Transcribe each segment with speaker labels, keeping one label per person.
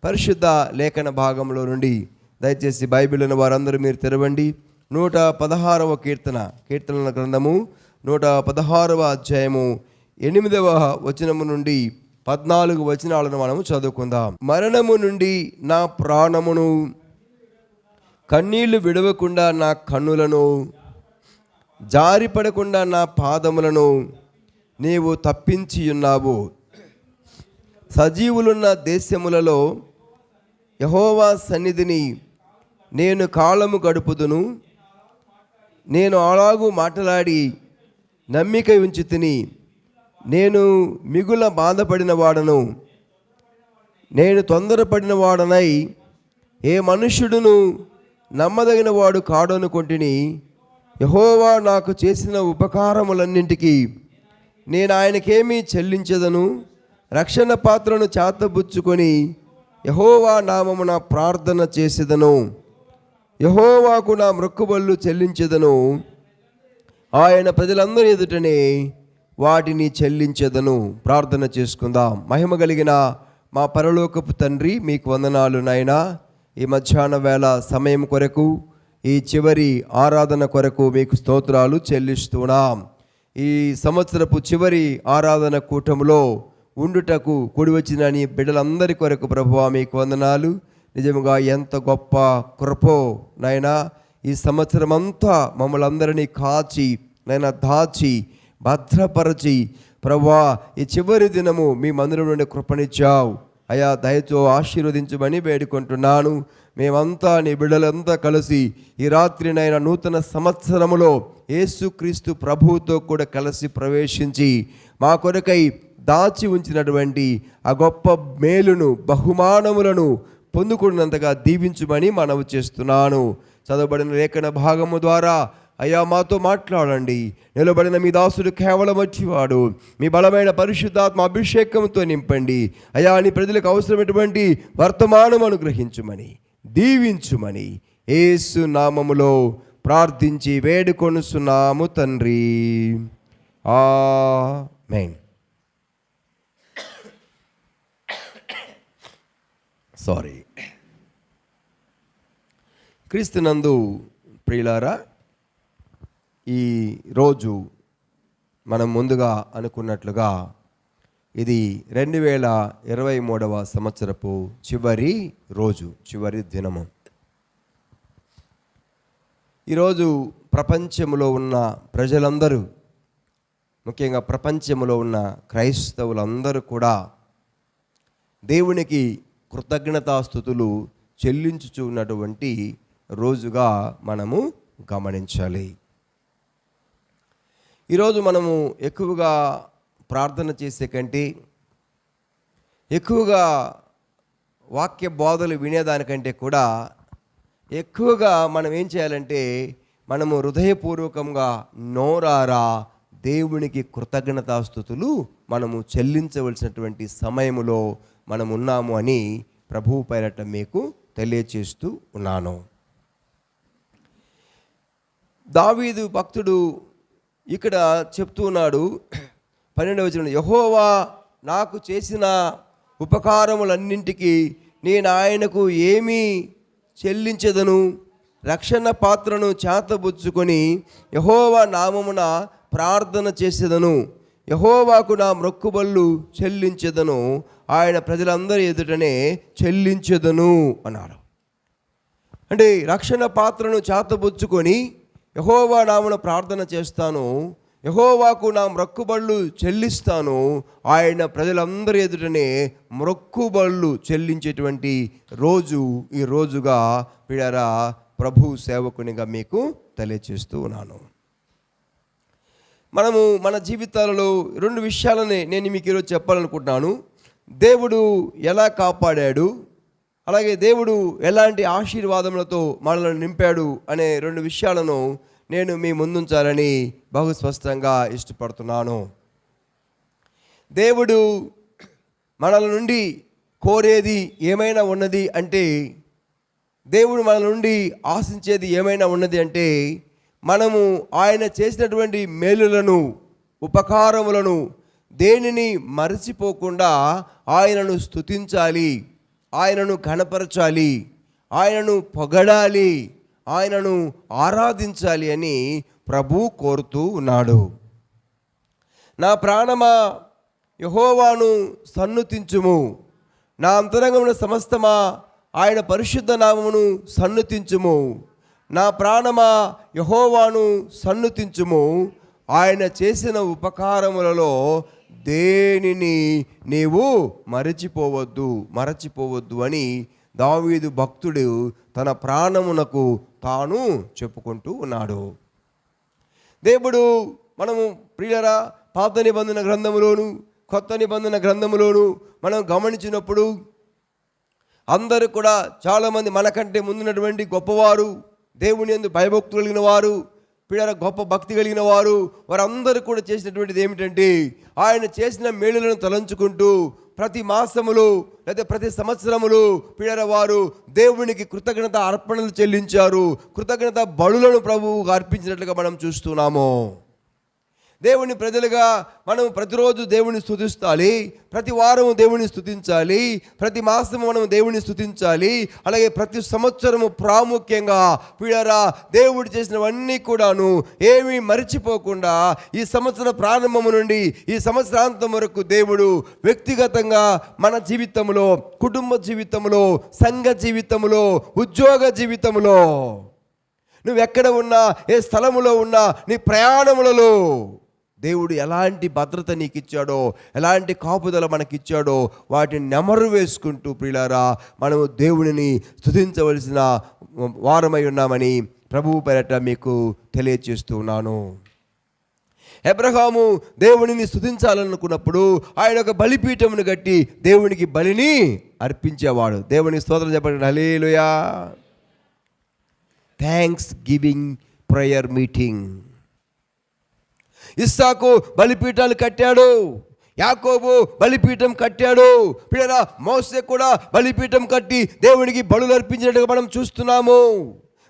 Speaker 1: పరిశుద్ధ లేఖన భాగంలో నుండి దయచేసి బైబిల్ ఉన్న వారందరూ మీరు తెరవండి. 116వ కీర్తనల గ్రంథము 116వ అధ్యాయము 8వ వచనము నుండి 14 వచనాలను మనము చదువుకుందాం. మరణము నుండి నా ప్రాణమును, కన్నీళ్లు విడవకుండా నా కన్నులను, జారిపడకుండా నా పాదములను నీవు తప్పించి ఉన్నావు. సజీవులున్న దేశములలో యెహోవా సన్నిధిని నేను కాలము గడుపుదును. నేను అలాగూ మాట్లాడి నమ్మిక ఉంచి తిని, నేను మిగుల బాధపడిన వాడను, నేను తొందరపడిన వాడనై ఏ మనుష్యుడును నమ్మదగిన వాడు కాడనుకొంటిని. యెహోవా నాకు చేసిన ఉపకారములన్నింటికి నేను ఆయనకేమీ చెల్లించదను. రక్షణ పాత్రను చేతబుచ్చుకొని యెహోవా నామమున ప్రార్థన చేసేదను. యెహోవాకు నా మొక్కుబళ్ళు చెల్లించెదను. ఆయన ప్రజలందరి ఎదుటనే వాటిని చెల్లించెదను. ప్రార్థన చేసుకుందాం. మహిమ కలిగిన మా పరలోకపు తండ్రి, మీకు వందనాలు నాయనా. ఈ మధ్యాహ్న వేళ సమయం కొరకు, ఈ చివరి ఆరాధన కొరకు మీకు స్తోత్రాలు చెల్లిస్తున్నాం. ఈ సంవత్సరపు చివరి ఆరాధన కూటములో ఉండుటకు కూడి వచ్చిన నీ బిడ్డలందరి కొరకు ప్రభువా మీకు వందనాలు. నిజముగా ఎంత గొప్ప కృపో నాయనా. ఈ సంవత్సరం అంతా మమ్మల్ని అందరినీ కాచి నాయన దాచి భద్రపరచి ప్రభువా ఈ చివరి దినము మీ మందిరం నుండి కృపనిచ్చావు అయా. దయతో ఆశీర్వదించమని వేడుకుంటున్నాను. మేమంతా నీ బిడ్డలంతా కలిసి ఈ రాత్రినైనా నూతన సంవత్సరములో యేసుక్రీస్తు ప్రభువుతో కూడా కలిసి ప్రవేశించి మా కొరకై దాచి ఉంచినటువంటి ఆ గొప్ప మేలును, బహుమానములను పొందుకున్నంతగా దీవించుమని మనవి చేస్తున్నాను. చదవబడిన లేఖన భాగము ద్వారా అయ్యా మాతో మాట్లాడండి. నిలబడిన మీ దాసుడు కేవలం వచ్చివాడు. మీ బలమైన పరిశుద్ధాత్మ అభిషేకంతో నింపండి అయ్యా. నీ ప్రజలకు అవసరమైనటువంటి వర్తమానం అనుగ్రహించుమని, దీవించుమని యేసు నామములో ప్రార్థించి వేడుకొనుచున్నాము తండ్రి. ఆమేన్. క్రీస్తునందు ప్రియులారా, ఈ రోజు మనం ముందుగా అనుకున్నట్లుగా ఇది 2023వ సంవత్సరపు చివరి రోజు, చివరి దినము. ఈరోజు ప్రపంచంలో ఉన్న ప్రజలందరూ, ముఖ్యంగా ప్రపంచంలో ఉన్న క్రైస్తవులందరూ కూడా దేవునికి కృతజ్ఞతాస్తుతులు చెల్లించుచున్నటువంటి రోజుగా మనము గమనించాలి. ఈరోజు మనము ఎక్కువగా ప్రార్థన చేసే కంటే, ఎక్కువగా వాక్య బోధలు వినేదానికంటే కూడా ఎక్కువగా మనం ఏం చేయాలంటే, మనము హృదయపూర్వకంగా నోరారా దేవునికి కృతజ్ఞతాస్తుతులు మనము చెల్లించవలసినటువంటి సమయములో మనం ఉన్నాము అని ప్రభువు పేరట మీకు తెలియచేస్తూ ఉన్నాను. దావీదు భక్తుడు ఇక్కడ చెప్తూ ఉన్నాడు 12వ వచనం, యెహోవా నాకు చేసిన ఉపకారములన్నింటికి నేను ఆయనకు ఏమీ చెల్లించదను. రక్షణ పాత్రను చేతబుచ్చుకొని యెహోవా నామమున ప్రార్థన చేసేదను. యెహోవాకు నా మొక్కుబళ్ళు చెల్లించెదను. ఆయన ప్రజలందరి ఎదుటనే చెల్లించెదను అన్నాడు. అంటే రక్షణ పాత్రను చేతబుచ్చుకొని యెహోవా నామమున ప్రార్థన చేస్తాను, యెహోవాకు నా మొక్కుబళ్ళు చెల్లిస్తాను. ఆయన ప్రజలందరి ఎదుటనే మొక్కుబళ్ళు చెల్లించేటువంటి రోజు ఈ రోజుగా పిడరా ప్రభు సేవకునిగా మీకు తెలియచేస్తూ ఉన్నాను. మనము మన జీవితాలలో 2 విషయాలని నేను మీకు ఈరోజు చెప్పాలనుకుంటున్నాను. దేవుడు ఎలా కాపాడాడు, అలాగే దేవుడు ఎలాంటి ఆశీర్వాదములతో మనల్ని నింపాడు అనే 2 విషయాలను నేను మీ ముందుంచాలని బహు స్పష్టంగా ఇష్టపడుతున్నాను. దేవుడు మనల నుండి కోరేది ఏమైనా ఉన్నది అంటే, దేవుడు మన నుండి ఆశించేది ఏమైనా ఉన్నది అంటే, మనము ఆయన చేసినటువంటి మేలులను, ఉపకారములను దేనిని మరచిపోకుండా ఆయనను స్తుతించాలి, ఆయనను ఘనపరచాలి, ఆయనను పొగడాలి, ఆయనను ఆరాధించాలి అని ప్రభు కోరుతూ ఉన్నాడు. నా ప్రాణమా యెహోవాను సన్నుతించుము, నా అంతరంగమున సమస్తమా ఆయన పరిశుద్ధ నామమును సన్నుతించుము. నా ప్రాణమా యెహోవాను సన్నుతించుము, ఆయన చేసిన ఉపకారములలో దేనిని నీవు మరచిపోవద్దు అని దావీదు భక్తుడు తన ప్రాణమునకు తాను చెప్పుకుంటూ ఉన్నాడు. దేవుడు మనము ప్రియులరా పాత నిబంధన గ్రంథములోను కొత్త నిబంధన గ్రంథములోను మనం గమనించినప్పుడు అందరూ కూడా చాలామంది మనకంటే ముందున్నటువంటి గొప్పవారు, దేవుని యందు భయభక్తులు కలిగిన వారు, పిల్లల గొప్ప భక్తి కలిగిన వారు, వారందరూ కూడా చేసినటువంటిది ఏమిటంటే ఆయన చేసిన మేలులను తలంచుకుంటూ ప్రతి మాసములు లేదా ప్రతి సంవత్సరములు పిల్లల వారు దేవునికి కృతజ్ఞత అర్పణలు చెల్లించారు. కృతజ్ఞత బలులను ప్రభువుకు అర్పించినట్లుగా మనం చూస్తున్నాము. దేవుని ప్రజలుగా మనం ప్రతిరోజు దేవుని స్తుతించాలి, ప్రతి వారము దేవుని స్తుతించాలి, ప్రతి మాసము మనం దేవుని స్తుతించాలి. అలాగే ప్రతి సంవత్సరము ప్రాముఖ్యంగా పిల్లరా దేవుడు చేసినవన్నీ కూడాను ఏమీ మరిచిపోకుండా ఈ సంవత్సర ప్రారంభము నుండి ఈ సంవత్సరాంతం వరకు దేవుడు వ్యక్తిగతంగా మన జీవితంలో, కుటుంబ జీవితంలో, సంఘ జీవితంలో, ఉద్యోగ జీవితంలో, నువ్వెక్కడ ఉన్నా, ఏ స్థలములో ఉన్నా, నీ ప్రయాణములలో దేవుడు ఎలాంటి భద్రత నీకు ఇచ్చాడో, ఎలాంటి కాపుదల మనకిచ్చాడో వాటిని నెమరు వేసుకుంటూ ప్రియులారా మనము దేవుడిని స్తుతించవలసిన వారమై ఉన్నామని ప్రభువు పేరట మీకు తెలియచేస్తున్నాను. అబ్రహాము దేవుడిని స్తుతించాలనుకున్నప్పుడు ఆయన ఒక బలిపీఠమును కట్టి దేవునికి బలిని అర్పించేవాడు. దేవునికి స్తోత్రం చెప్పండి. Hallelujah. Thanksgiving prayer meeting. ఇస్సాకు బలిపీఠాలు కట్టాడు, యాకోబు బలిపీఠం కట్టాడు, పిల్లరా మోసే కూడా బలిపీఠం కట్టి దేవునికి బలులు అర్పించినట్టుగా మనం చూస్తున్నాము.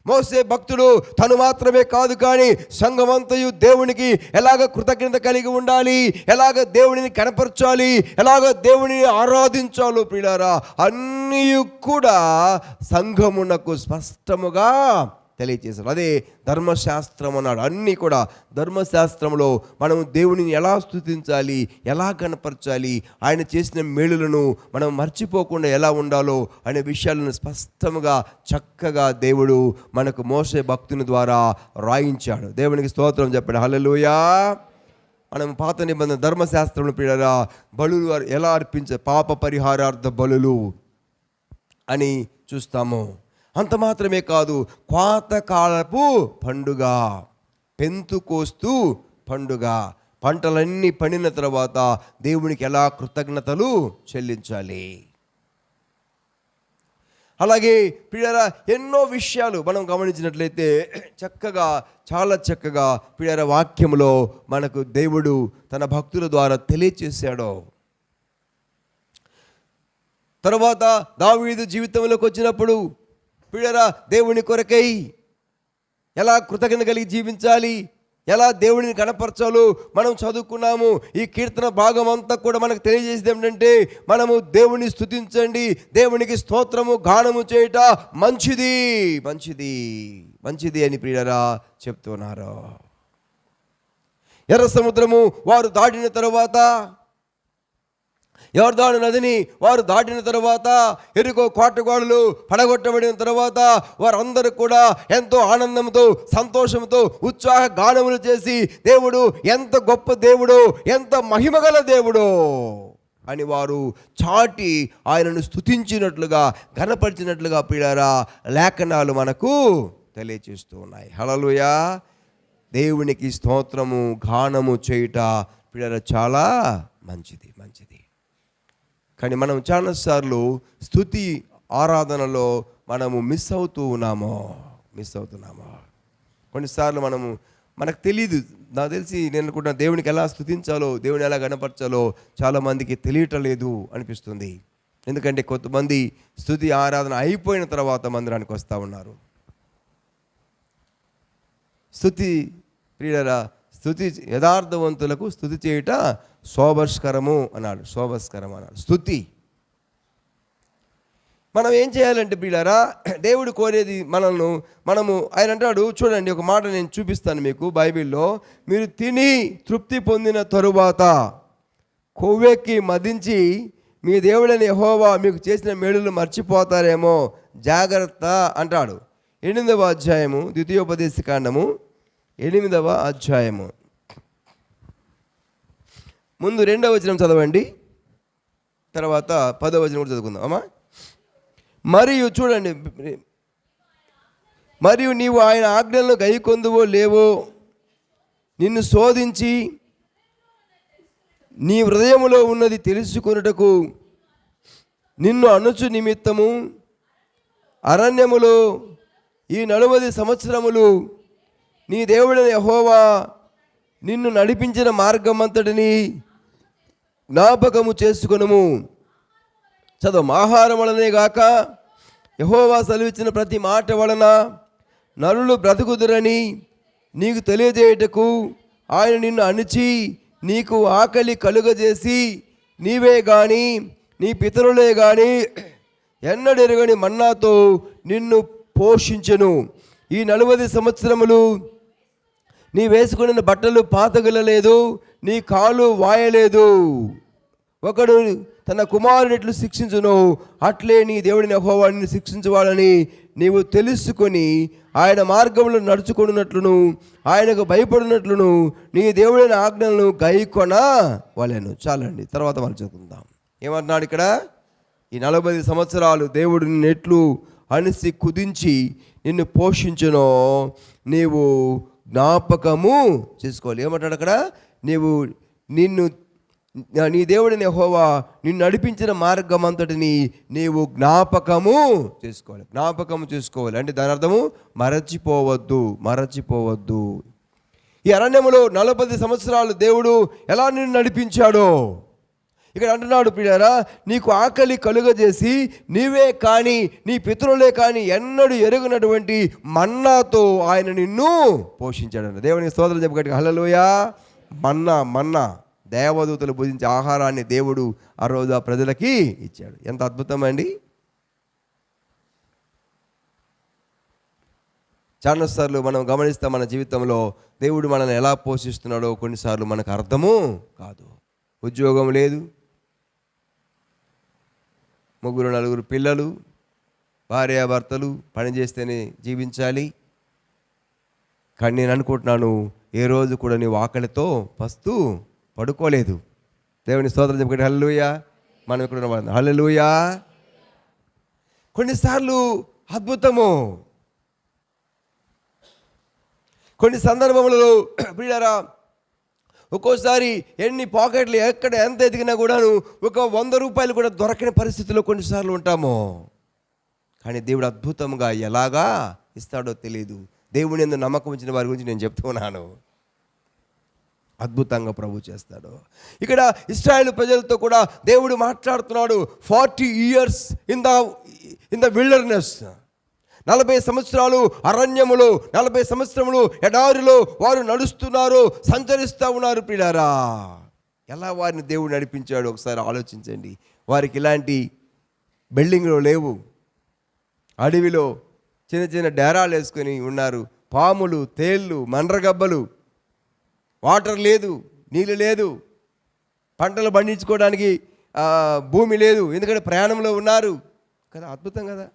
Speaker 1: మోసే భక్తుడు తను మాత్రమే కాదు కానీ సంఘమంతయు దేవునికి ఎలాగ కృతజ్ఞత కలిగి ఉండాలి, ఎలాగ దేవుడిని కనపరచాలి, ఎలాగ దేవుడిని ఆరాధించాలో పిల్లరా అన్నీ కూడా సంఘమునకు స్పష్టముగా తెలియచేశారు. అదే ధర్మశాస్త్రం అన్నాడు. అన్నీ కూడా ధర్మశాస్త్రంలో మనం దేవునిని ఎలా స్తుతించాలి, ఎలా కనపరచాలి, ఆయన చేసిన మేలులను మనం మర్చిపోకుండా ఎలా ఉండాలో అనే విషయాలను స్పష్టంగా చక్కగా దేవుడు మనకు మోసే భక్తుని ద్వారా రాయించాడు. దేవునికి స్తోత్రం చెప్పండి. హల్లెలూయా. మనం పాత నిబంధన ధర్మశాస్త్రంలో పిల్లరా బలులు ఎలా పాప పరిహారార్థ బలులు అని చూస్తాము. అంత మాత్రమే కాదు, కోతకాలపు పండుగ, పెంతుకోస్తు పండుగ, పంటలన్నీ పండిన తర్వాత దేవునికి ఎలా కృతజ్ఞతలు చెల్లించాలి. అలాగే పిల్లరా ఎన్నో విషయాలు మనం గమనించినట్లయితే చక్కగా, చాలా చక్కగా పిల్లరా వాక్యంలో మనకు దేవుడు తన భక్తుల ద్వారా తెలియచేశాడు. తర్వాత దావీదు జీవితంలోకి వచ్చినప్పుడు పిల్లరా దేవుని కొరకై ఎలా కృతజ్ఞత కలిగి జీవించాలి, ఎలా దేవుడిని కనపరచాలో మనం చదువుకున్నాము. ఈ కీర్తన భాగం అంతా కూడా మనకు తెలియజేసేది ఏమిటంటే మనము దేవుని స్తుతించండి, దేవునికి స్తోత్రము గానము చేయుట మంచిది మంచిది మంచిది అని ప్రియులారా చెప్తున్నారు. ఎర్ర సముద్రము వారు దాటిన తరువాత, యొర్దాను నదిని వారు దాటిన తర్వాత, యెరికో కోటగోడలు పడగొట్టబడిన తర్వాత వారందరూ కూడా ఎంతో ఆనందంతో, సంతోషంతో, ఉత్సాహ గానములు చేసి దేవుడు ఎంత గొప్ప దేవుడు, ఎంత మహిమగల దేవుడు అని వారు చాటి ఆయనను స్తుతించినట్లుగా, ఘనపరిచినట్లుగా పిల్లారా లేఖనాలు మనకు తెలియచేస్తూ ఉన్నాయి. హల్లెలూయా. దేవునికి స్తోత్రము గానము చేయుట పిల్లారా చాలా మంచిది మంచిది. కానీ మనం చాలాసార్లు స్తుతి ఆరాధనలో మనము మిస్ అవుతున్నాము. కొన్నిసార్లు మనకు తెలియదు. నాకు తెలిసి నేను అనుకుంటున్నా దేవునికి ఎలా స్తుతించాలో, దేవుని ఎలా గణపరచాలో చాలామందికి తెలియటం లేదు అనిపిస్తుంది. ఎందుకంటే కొంతమంది స్తుతి ఆరాధన అయిపోయిన తర్వాత మందిరానికి వస్తూ ఉన్నారు. స్తుతి ప్రియులారా, స్తుతి యథార్థవంతులకు స్తుతి చేయుట శోభస్కరము అన్నాడు. స్తుతి మనం ఏం చేయాలంటే ప్రియులారా, దేవుడు కోరేది మనము ఆయన అంటాడు చూడండి, ఒక మాట నేను చూపిస్తాను మీకు బైబిల్లో. మీరు తిని తృప్తి పొందిన తరువాత కొవ్వెక్కి మదించి మీ దేవుడైన యెహోవా మీకు చేసిన మేలులు మర్చిపోతారేమో, జాగ్రత్త అంటాడు. 8వ అధ్యాయము ద్వితీయోపదేశకాండము 8వ అధ్యాయము ముందు 2వ వచనం చదవండి, తర్వాత 10వ వచనం కూడా చదువుకుందాం అమ్మా. మరియు చూడండి, మరియు నీవు ఆయన ఆజ్ఞలను గైకొందువో లేవో నిన్ను శోధించి నీ హృదయములో ఉన్నది తెలుసుకొనుటకు నిన్ను అనుచు నిమిత్తము అరణ్యములో ఈ 40 సంవత్సరములు నీ దేవుడైన యెహోవా నిన్ను నడిపించిన మార్గమంతటిని జ్ఞాపకము చేసుకొనుము. చదువు. ఆహారం వలనే గాక యెహోవా సెలవిచ్చిన ప్రతి మాట వలన నరులు బ్రతుకుదురని నీకు తెలియజేయుటకు ఆయన నిన్ను అణిచి నీకు ఆకలి కలుగజేసి నీవే గాని నీ పితరులే గాని ఎన్నడెరుగని మన్నాతో నిన్ను పోషించెను. ఈ 40 సంవత్సరములు నీ వేసుకున్న బట్టలు పాతగలలేదు, నీ కాలు వాయలేదు. ఒకడు తన కుమారుని ఎట్లు శిక్షించును అట్లే నీ దేవుడిని యెహోవా నిన్ను శిక్షించువాడని నీవు తెలుసుకొని ఆయన మార్గంలో నడుచుకున్నట్లును ఆయనకు భయపడినట్లును నీ దేవుడైన ఆజ్ఞలను గైకొన వలెను. చాలండి, తర్వాత మనం చదువుకుందాం. ఏమంటున్నాడు ఇక్కడ? ఈ 40 సంవత్సరాలు దేవుడు నిన్ను ఎట్లు అనిసి కుదించి నిన్ను పోషించునో నీవు జ్ఞాపకము చేసుకోవాలి. ఏమంటాడు అక్కడ? నీ దేవుడిని యెహోవా నిన్ను నడిపించిన మార్గం అంతటిని నీవు జ్ఞాపకము చేసుకోవాలి. జ్ఞాపకము చేసుకోవాలి అంటే దాని అర్థము మరచిపోవద్దు. ఈ అరణ్యములో 40 సంవత్సరాలు దేవుడు ఎలా నిన్ను నడిపించాడో ఇక్కడ అంటున్నాడు. ప్రియులారా, నీకు ఆకలి కలుగజేసి నీవే కానీ నీ పితరులే కానీ ఎన్నడూ ఎరుగనటువంటి మన్నాతో ఆయన నిన్ను పోషించాడు. దేవునికి స్తోత్రం చెప్పగట్టి హల్లెలూయా. మన్నా దేవదూతలు భుజించే ఆహారాన్ని దేవుడు ఆ రోజు ఆ ప్రజలకి ఇచ్చాడు. ఎంత అద్భుతం అండి. చాలాసార్లు మనం గమనిస్తాం మన జీవితంలో దేవుడు మనల్ని ఎలా పోషిస్తున్నాడో కొన్నిసార్లు మనకు అర్థము కాదు. ఉద్యోగం లేదు, 3-4 పిల్లలు, భార్యాభర్తలు, పని చేస్తేనే జీవించాలి. కానీ నేను అనుకుంటున్నాను, ఏ రోజు కూడా నీవు ఆకలితో పస్తూ పడుకోలేదు. దేవుని స్తోత్రం చెప్పండి హల్లెలూయా. మనం ఇక్కడ హల్లెలూయా. కొన్నిసార్లు అద్భుతము, కొన్ని సందర్భములలో ప్రియులారా ఒక్కోసారి ఎన్ని పాకెట్లు ఎక్కడ ఎంత ఎదిగినా కూడాను ఒక 100 రూపాయలు కూడా దొరకని పరిస్థితిలో కొన్నిసార్లు ఉంటాము. కానీ దేవుడు అద్భుతంగా ఎలాగా ఇస్తాడో తెలియదు. దేవుని యందు నమ్మకం ఉంచిన వారి గురించి నేను చెప్తున్నాను. అద్భుతంగా ప్రభు చేస్తాడు. ఇక్కడ ఇశ్రాయేలు ప్రజలతో కూడా దేవుడు మాట్లాడుతున్నాడు. 40 years ఇన్ ద విల్డర్నెస్, 40 సంవత్సరాలు అరణ్యములో, 40 సంవత్సరములు ఎడారిలో వారు నడుస్తున్నారు, సంచరిస్తూ ఉన్నారు. ప్రియులారా, ఎలా వారిని దేవుడు నడిపించాడు ఒకసారి ఆలోచించండి. వారికి ఇలాంటి బిల్డింగ్లు లేవు, అడవిలో చిన్న చిన్న డేరాలు వేసుకొని ఉన్నారు. పాములు, తేళ్ళు, మండ్రగబ్బలు, వాటర్ లేదు, నీళ్ళు లేదు, పంటలు పండించుకోవడానికి భూమి లేదు, ఎందుకంటే ప్రయాణంలో ఉన్నారు కదా. అద్భుతం కదా.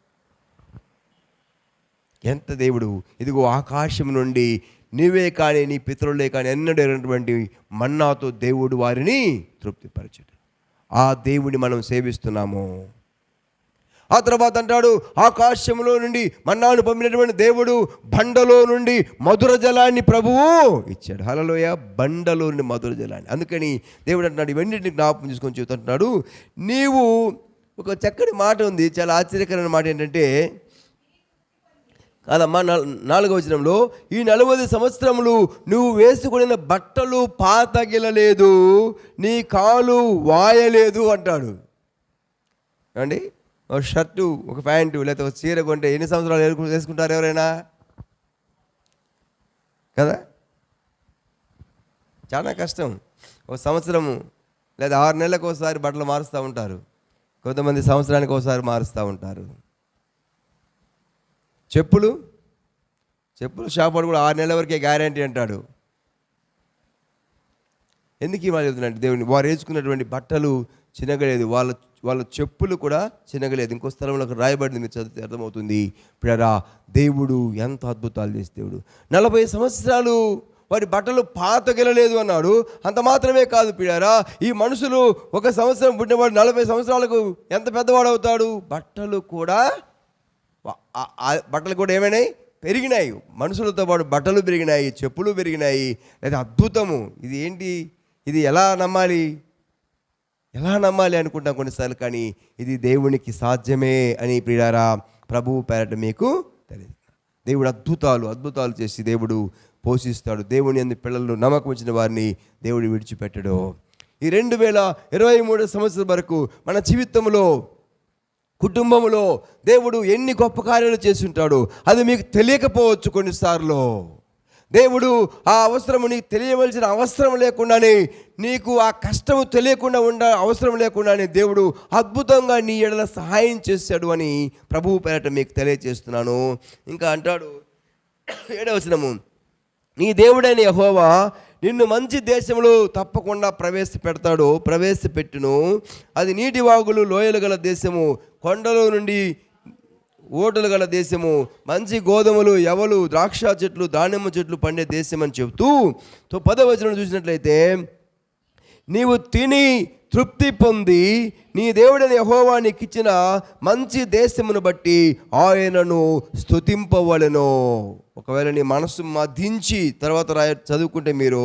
Speaker 1: ఎంత దేవుడు, ఇదిగో ఆకాశం నుండి నీవే కానీ నీ పితరులే కానీ ఎన్నడైనటువంటి మన్నాతో దేవుడు వారిని తృప్తిపరచడు. ఆ దేవుడిని మనం సేవిస్తున్నాము. ఆ తర్వాత అంటాడు, ఆకాశంలో నుండి మన్నాను పంపినటువంటి దేవుడు బండలో నుండి మధుర జలాన్ని ప్రభువు ఇచ్చాడు. హల్లెలూయా. బండలో నుండి మధుర జలాన్ని. అందుకని దేవుడు అంటున్నాడు, ఇవన్నింటిని జ్ఞాపకం చేసుకొని చెబుతుంటున్నాడు. నీవు ఒక చక్కటి మాట ఉంది, చాలా ఆశ్చర్యకరమైన మాట ఏంటంటే కాదమ్మా 4వ వచనంలో ఈ 40 సంవత్సరములు నువ్వు వేసుకున్న బట్టలు పాతగిలలేదు, నీ కాలు వాయలేదు అంటాడు. ఏమండి, ఒక షర్టు, ఒక ప్యాంటు లేకపోతే ఒక చీర కొంటే ఎన్ని సంవత్సరాలు వేసుకుంటారు ఎవరైనా కదా? చాలా కష్టం. ఒక సంవత్సరము లేదా 6 నెలలకు ఒకసారి బట్టలు మారుస్తూ ఉంటారు. కొంతమంది సంవత్సరానికి ఒకసారి మారుస్తూ ఉంటారు. చెప్పులు షాప్ వాడు కూడా 6 నెలల వరకే గ్యారంటీ అంటాడు. ఎందుకు ఈ మాట చెప్తున్నాడు? దేవుని వారు వేసుకున్నటువంటి బట్టలు చినగలేదు, వాళ్ళ చెప్పులు కూడా చినగలేదు. ఇంకో స్థలంలో రాయబడింది, మీరు చదివితే అర్థమవుతుంది. ప్రియరా, దేవుడు ఎంత అద్భుతాలు చేసే దేవుడు. 40 సంవత్సరాలు వారి బట్టలు పాతగెలలేదు అన్నాడు. అంత మాత్రమే కాదు ప్రియరా, ఈ మనుషులు 1 సంవత్సరం పుట్టినవాడు 40 సంవత్సరాలకు ఎంత పెద్దవాడు అవుతాడు? బట్టలు కూడా ఏమైనాయి? పెరిగినాయి. మనుషులతో పాటు బట్టలు పెరిగినాయి, చెప్పులు పెరిగినాయి. లేదా అద్భుతము. ఇది ఏంటి? ఇది ఎలా నమ్మాలి అనుకుంటాం కొన్నిసార్లు. కానీ ఇది దేవునికి సాధ్యమే అని ప్రియులారా ప్రభువు పేరట మీకు తెలియదు. దేవుడు అద్భుతాలు చేసి దేవుడు పోషిస్తాడు. దేవుని యందు పిల్లలు నమ్మకం వచ్చిన వారిని దేవుడు విడిచిపెట్టడు. ఈ 2023 సంవత్సరం వరకు మన జీవితంలో, కుటుంబంలో దేవుడు ఎన్ని గొప్ప కార్యాలు చేసి ఉంటాడు. అది మీకు తెలియకపోవచ్చు కొన్నిసార్లు. దేవుడు ఆ అవసరము నీకు తెలియవలసిన అవసరం లేకుండానే, నీకు ఆ కష్టము తెలియకుండా అవసరం లేకుండానే దేవుడు అద్భుతంగా నీ ఎడల సహాయం చేశాడు అని ప్రభువు పేరట మీకు తెలియజేస్తున్నాను. ఇంకా అంటాడు 7వ వచనము, నీ దేవుడైన యెహోవా నిన్ను మంచి దేశంలో తప్పకుండా ప్రవేశపెట్టును. అది నీటి వాగులు, లోయలు గల దేశము, కొండల నుండి ఓటలు గల దేశము, మంచి గోధుమలు, యవలు, ద్రాక్ష చెట్లు, దానిమ్మ చెట్లు పండే దేశం అని చెబుతూ 10వ వచనం చూసినట్లయితే, నీవు తిని తృప్తి పొంది నీ దేవుడైన యెహోవా నీకు ఇచ్చిన మంచి దేశమును బట్టి ఆయనను స్తుతింపవలెను. ఒకవేళ నీ మనసు మదించి తర్వాత చదువుకుంటే మీరు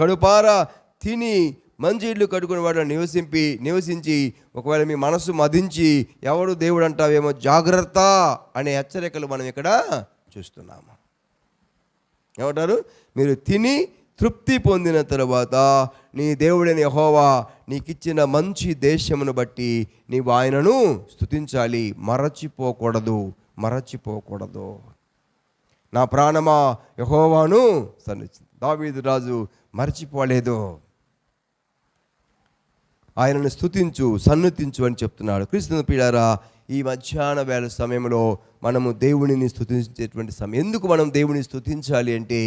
Speaker 1: కడుపారా తిని మంచి ఇల్లు కట్టుకుని వాడు నివసించి ఒకవేళ మీ మనసు మదించి ఎవడు దేవుడు అంటావేమో జాగ్రత్త అనే హెచ్చరికలు మనం ఇక్కడ చూస్తున్నాము. ఏమంటారు? మీరు తిని తృప్తి పొందిన తర్వాత నీ దేవుడైన యెహోవా నీకిచ్చిన మంచి దేశమును బట్టి నీవు ఆయనను స్తుతించాలి. మరచిపోకూడదు. నా ప్రాణమా యెహోవాను సన్నిధించు. దావీదు రాజు మరచిపోలేదు. ఆయనను స్తుతించు, సన్నుతించు అని చెప్తున్నాడు. క్రీస్తు ప్రియులారా, ఈ మధ్యాహ్న వేళ సమయంలో మనము దేవునిని స్తుతించేటువంటి సమయం. ఎందుకు మనం దేవుని స్తుతించాలి అంటే,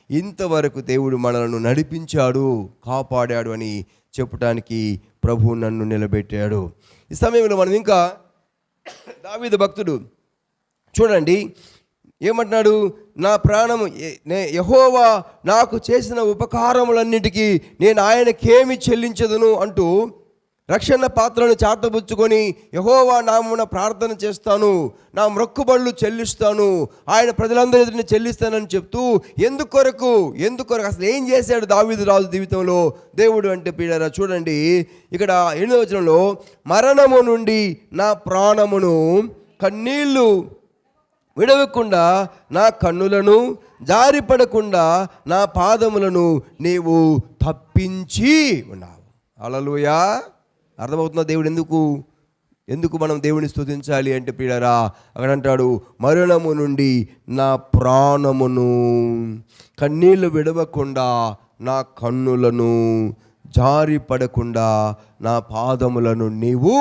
Speaker 1: ఇంతవరకు దేవుడు మనలను నడిపించాడు, కాపాడాడు అని చెప్పడానికి ప్రభువు నన్ను నిలబెట్టాడు. ఈ సమయంలో మనం ఇంకా దావీదు భక్తుడు చూడండి ఏమంటున్నాడు? నా ప్రాణము యెహోవా నాకు చేసిన ఉపకారములన్నిటికీ నేను ఆయనకేమి చెల్లించదును అంటూ రక్షణ పాత్రను చేతబుచ్చుకొని యెహోవా నామమున ప్రార్థన చేస్తాను, నా మొక్కుబడులు చెల్లిస్తాను, ఆయన ప్రజలందరి ఎదుటిని చెల్లిస్తానని చెప్తూ ఎందుకొరకు అసలు ఏం చేశాడు దావీదు రాజు జీవితంలో దేవుడు అంటే ప్రియులారా చూడండి ఇక్కడ 8వ వచనంలో, మరణము నుండి నా ప్రాణమును కన్నీళ్లు విడవకుండా నా కన్నులను జారిపడకుండా నా పాదములను నీవు తప్పించి ఉన్నావు. హల్లెలూయా. అర్థమవుతుందా దేవుడు ఎందుకు మనం దేవుని స్తుతించాలి అంటే ప్రియులారా, అక్కడ అంటాడు మరణము నుండి నా ప్రాణమును కన్నీళ్లు విడవకుండా నా కన్నులను జారిపడకుండా నా పాదములను నీవు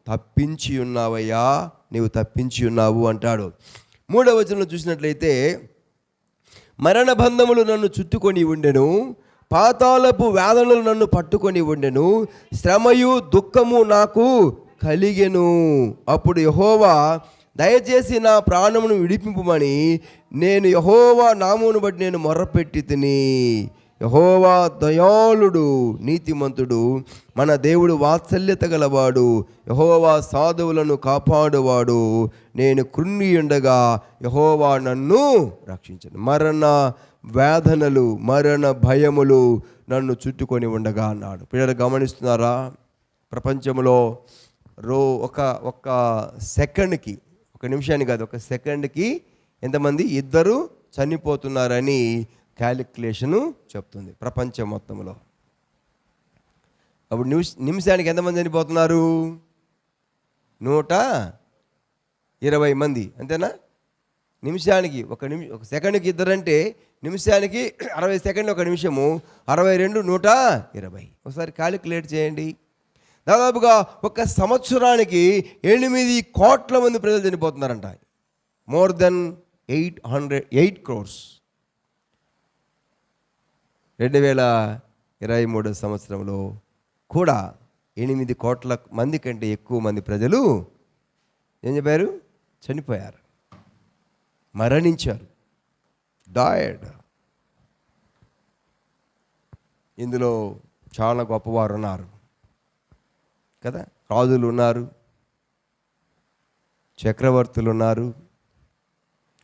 Speaker 1: తప్పించి ఉన్నావయ్యా, నీవు తప్పించి ఉన్నావు అంటాడు. 3వ వచనంలో చూసినట్లయితే, మరణ బంధములు నన్ను చుట్టుకొని ఉండెను, పాతాళపు వేదనలు నన్ను పట్టుకొని ఉండెను, శ్రమయు దుఃఖము నాకు కలిగెను. అప్పుడు యెహోవా దయచేసి నా ప్రాణమును విడిపింపుమని నేను యెహోవా నామమును బట్టి నేను మొర్రపెట్టి తిని. యెహోవా దయాళుడు, నీతిమంతుడు, మన దేవుడు వాత్సల్యత గలవాడు, యెహోవా సాధువులను కాపాడువాడు. నేను కృంగి ఉండగా యెహోవా నన్ను రక్షించను. మరణ వేదనలు, మరణ భయములు నన్ను చుట్టుకొని ఉండగా అన్నాడు. పిల్లలు గమనిస్తున్నారా? ప్రపంచంలో ఒక సెకండ్కి, ఒక నిమిషానికి కాదు, ఒక సెకండ్కి ఎంతమంది 2 చనిపోతున్నారని క్యాలిక్యులేషను చెప్తుంది ప్రపంచం మొత్తంలో. అప్పుడు నిమిషానికి ఎంతమంది చనిపోతున్నారు? 120 మంది, అంతేనా? నిమిషానికి ఒక సెకండ్కి 2 అంటే నిమిషానికి 60 సెకండ్లు, ఒక నిమిషము 62, 120. ఒకసారి క్యాలిక్యులేట్ చేయండి. దాదాపుగా ఒక సంవత్సరానికి 8 కోట్ల మంది ప్రజలు చనిపోతున్నారంట. More than 8 crores. 2023 సంవత్సరంలో కూడా 8 కోట్ల మంది కంటే ఎక్కువ మంది ప్రజలు ఏం చెప్పారు? చనిపోయారు, మరణించారు, డైడ్. ఇందులో చాలా గొప్పవారు ఉన్నారు కదా. రాజులు ఉన్నారు, చక్రవర్తులు ఉన్నారు,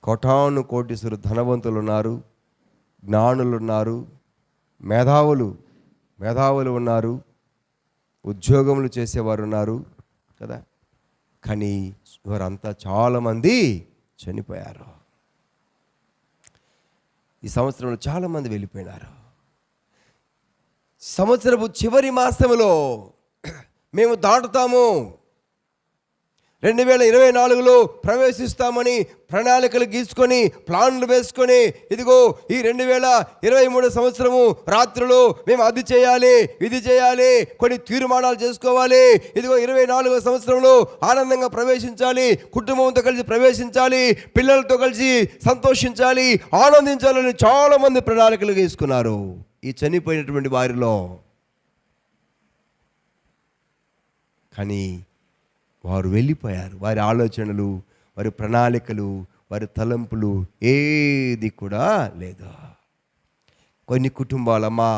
Speaker 1: కోటాను కోటీశ్వరు ధనవంతులు ఉన్నారు, జ్ఞానులు ఉన్నారు, మేధావులు ఉన్నారు, ఉద్యోగములు చేసేవారు ఉన్నారు కదా. కానీ వారంతా చాలామంది చనిపోయారు. ఈ సంవత్సరంలో చాలామంది వెళ్ళిపోయినారు. సంవత్సరపు చివరి మాసంలో మేము దాటుతాము, 2024లో ప్రవేశిస్తామని ప్రణాళికలు గీసుకొని, ప్లాన్లు వేసుకొని, ఇదిగో ఈ 2023 సంవత్సరము రాత్రులు మేము అది చేయాలి, ఇది చేయాలి, కొన్ని తీర్మానాలు చేసుకోవాలి. ఇదిగో 24వ సంవత్సరంలో ఆనందంగా ప్రవేశించాలి, కుటుంబంతో కలిసి ప్రవేశించాలి, పిల్లలతో కలిసి సంతోషించాలి, ఆనందించాలని చాలామంది ప్రణాళికలు గీసుకున్నారు ఈ చనిపోయినటువంటి వారిలో. కానీ వారు వెళ్ళిపోయారు. వారి ఆలోచనలు, వారి ప్రణాళికలు, వారి తలంపులు ఏది కూడా లేదు. కొన్ని కుటుంబాలమ్మా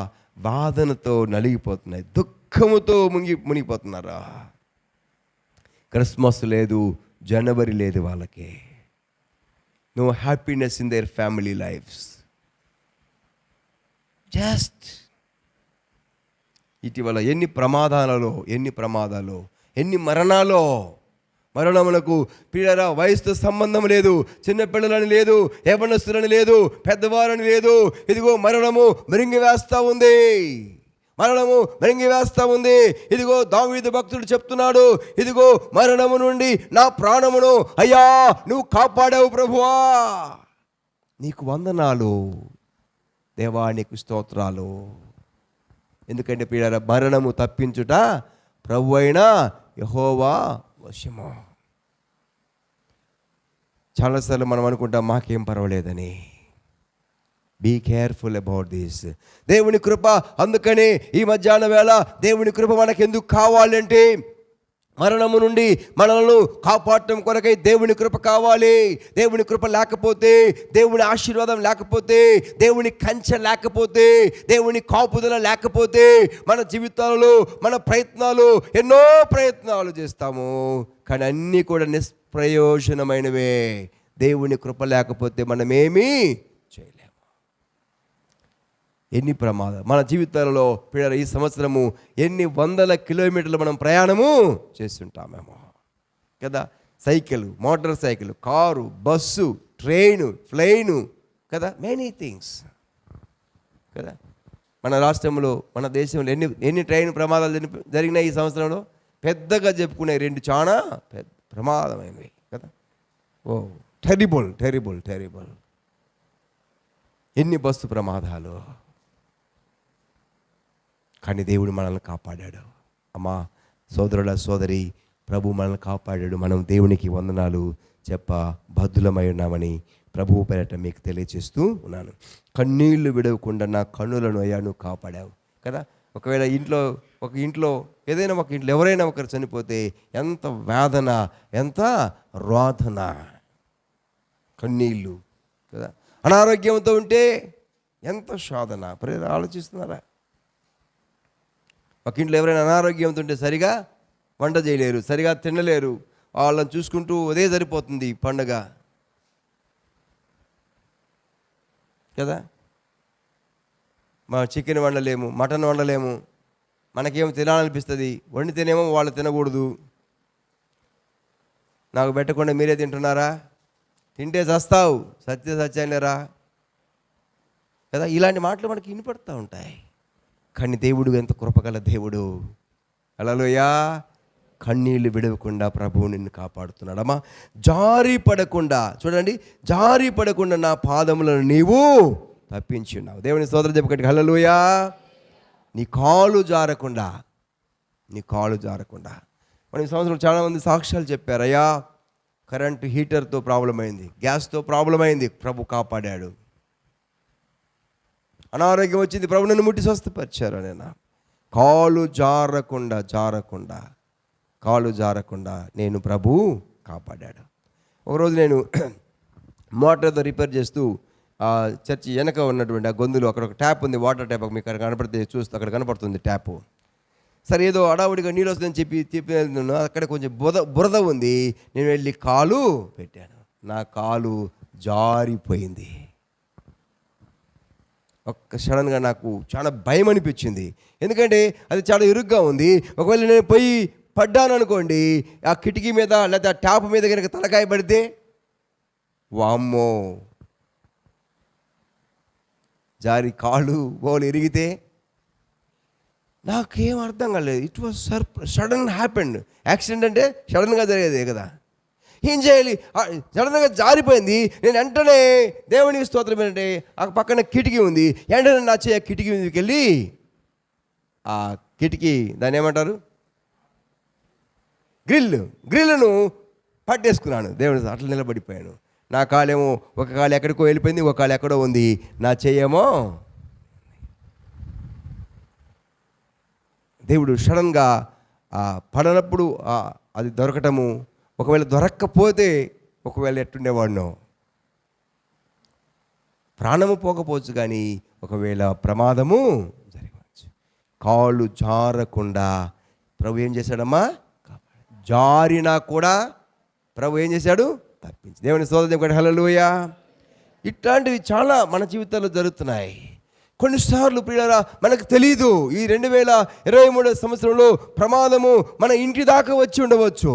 Speaker 1: బాధనతో నలిగిపోతున్నాయి, దుఃఖముతో మునిగిపోతున్నారా. క్రిస్మస్ లేదు, జనవరి లేదు, వాళ్ళకి no happiness in their family lives. Just ఇటీవల ఎన్ని ప్రమాదాలు, ఎన్ని మరణములకు పిల్లరా వయసుతో సంబంధం లేదు, చిన్నపిల్లలని లేదు, యవ్వనస్తులని లేదు, పెద్దవారని లేదు. ఇదిగో మరణము మృంగివేస్తూ ఉంది. ఇదిగో దావీదు భక్తుడు చెప్తున్నాడు, ఇదిగో మరణము నుండి నా ప్రాణమును అయ్యా నువ్వు కాపాడావు ప్రభువా, నీకు వందనాలు దేవా, నీకు స్తోత్రాలు. ఎందుకంటే పిల్లరా మరణము తప్పించుట ప్రభు అయిన యెహోవా వశము. చాలాసార్లు మనం అనుకుంటాం మాకేం పర్వాలేదని. Be careful about this. దేవుని కృప, అందుకనే ఈ మధ్యాహ్న వేళ దేవుని కృప మనకెందుకు కావాలంటే మరణము నుండి మనల్ని కాపాడటం కొరకై దేవుని కృప కావాలి. దేవుని కృప లేకపోతే, దేవుని ఆశీర్వాదం లేకపోతే, దేవుని కంచె లేకపోతే, దేవుని కాపుదల లేకపోతే మన జీవితాలలో మన ప్రయత్నాలు ఎన్నో ప్రయత్నాలు చేస్తాము, కానీ అన్నీ కూడా నిష్ప్రయోజనమైనవే. దేవుని కృప లేకపోతే మనమేమీ చేయలేము. ఎన్ని ప్రమాదాలు మన జీవితాలలో ఈ సంవత్సరము ఎన్ని వందల కిలోమీటర్లు మనం ప్రయాణము చేస్తుంటామేమో కదా. Cycle, motorcycle, car, bus, train, plane కదా, మెనీ థింగ్స్ కదా. మన రాష్ట్రంలో, మన దేశంలో ఎన్ని ట్రైన్ ప్రమాదాలు జరిగినాయి ఈ సంవత్సరంలో? పెద్దగా చెప్పుకునే 2 చాలా పెద్ద ప్రమాదమైనవి కదా. ఓ టెరిబుల్. ఎన్ని బస్సు ప్రమాదాలు. కానీ దేవుడు మనల్ని కాపాడాడు. అమ్మా, సోదరుల సోదరి, ప్రభు మనల్ని కాపాడాడు. మనం దేవునికి వందనాలు చెప్ప బద్ధులమై ఉన్నామని ప్రభువు పేరట మీకు తెలియజేస్తూ ఉన్నాను. కన్నీళ్లు విడవకుండా నా కన్నులను అయ్యా నువ్వు కాపాడావు కదా. ఒకవేళ ఒక ఇంట్లో ఎవరైనా ఒకరు చనిపోతే ఎంత వేదన, ఎంత రోదన, కన్నీళ్ళు కదా. అనారోగ్యంతో ఉంటే ఎంత శోధన. ఆలోచిస్తున్నారా? ఒక ఇంట్లో ఎవరైనా అనారోగ్యంతో ఉంటే సరిగా వంట చేయలేరు, సరిగా తినలేరు, వాళ్ళని చూసుకుంటూ అదే సరిపోతుంది పండగ కదా. మా చికెన్ వండలేము, మటన్ వండలేము, మనకేమో తినాలనిపిస్తుంది, వండితేనేమో వాళ్ళు తినకూడదు. నాకు పెట్టకుండా మీరే తింటున్నారా, తింటే చస్తావు, సత్యాన్లేరా కదా. ఇలాంటి మాటలు మనకి వినపడుతూ ఉంటాయి. కానీ దేవుడు ఎంత కృపగల దేవుడు. హల్లెలూయా. కన్నీళ్ళు విడవకుండా ప్రభువు నిన్ను కాపాడుతున్నాడమ్మా. జారి పడకుండా, చూడండి, జారి పడకుండా నా పాదములను నీవు తప్పించున్నావు. దేవుని స్తోత్రం చెప్పకండి. హల్లెలూయా. నీ కాలు జారకుండా నీ కాలు జారకుండా. మనం ఈ సంవత్సరం చాలామంది సాక్ష్యాలు చెప్పారు, అయ్యా కరెంట్ హీటర్తో ప్రాబ్లం అయింది, గ్యాస్తో ప్రాబ్లం అయింది, ప్రభు కాపాడాడు. అనారోగ్యం వచ్చింది, ప్రభు నన్ను ముట్టి స్వస్థపరిచారు. నేను కాలు జారకుండా నేను ప్రభు కాపాడాడు. ఒకరోజు నేను మోటార్తో రిపేర్ చేస్తూ చర్చి వెనక ఉన్నటువంటి ఆ గొంతులు అక్కడ ఒక ట్యాప్ ఉంది, వాటర్ ట్యాప్, మీకు అక్కడ కనపడితే చూస్తే అక్కడ కనపడుతుంది ట్యాపు. సరే ఏదో అడావుడిగా నీళ్ళు వస్తుందని చెప్పి వెళ్తున్నాను, అక్కడ కొంచెం బురద ఉంది. నేను వెళ్ళి కాలు పెట్టాను, నా కాలు జారిపోయింది. సడన్గా నాకు చాలా భయం అనిపించింది, ఎందుకంటే అది చాలా ఇరుగ్గా ఉంది. ఒకవేళ నేను పోయి పడ్డాను అనుకోండి, ఆ కిటికీ మీద లేదా ట్యాప్ మీద కనుక తలకాయ పడితే, వామ్మో, జారి కాళ్ళు బోలు ఇరిగితే నాకేం అర్థం కాలేదు. It was sudden happened. Accident అంటే సడన్గా జరిగేదే కదా, ఏం చేయాలి? సడన్గా జారిపోయింది. నేను వెంటనే దేవునికి స్తోత్రం ఏంటంటే ఆ పక్కన కిటికీ ఉంది, వెంటనే నా చేయ కిటికీ మీదకి వెళ్ళి ఆ కిటికీ దాన్ని ఏమంటారు, గ్రిల్ను పట్టేసుకున్నాను. దేవుని అట్లా నిలబడిపోయాను. నా కాలేమో ఒక కాలు ఎక్కడికో వెళ్ళిపోయింది, ఒక కాలు ఎక్కడో ఉంది, నా చెయ్యేమో. దేవుడు సడన్గా పడనప్పుడు అది దొరకటము, ఒకవేళ దొరక్కపోతే ఒకవేళ ఎట్టుండేవాడినో, ప్రాణము పోకపోవచ్చు కానీ ఒకవేళ ప్రమాదము జరగవచ్చు. కాళ్ళు జారకుండా ప్రభు ఏం చేశాడమ్మా, జారినా కూడా ప్రభు ఏం చేశాడు, తప్పించి. దేవుని స్తోత్రం చెప్పండి, హల్లెలూయా. ఇట్లాంటివి చాలా మన జీవితాల్లో జరుగుతున్నాయి. కొన్నిసార్లు ప్రియులారా మనకు తెలీదు, ఈ 2023 సంవత్సరంలో ప్రమాదము మన ఇంటి దాకా వచ్చి ఉండవచ్చు,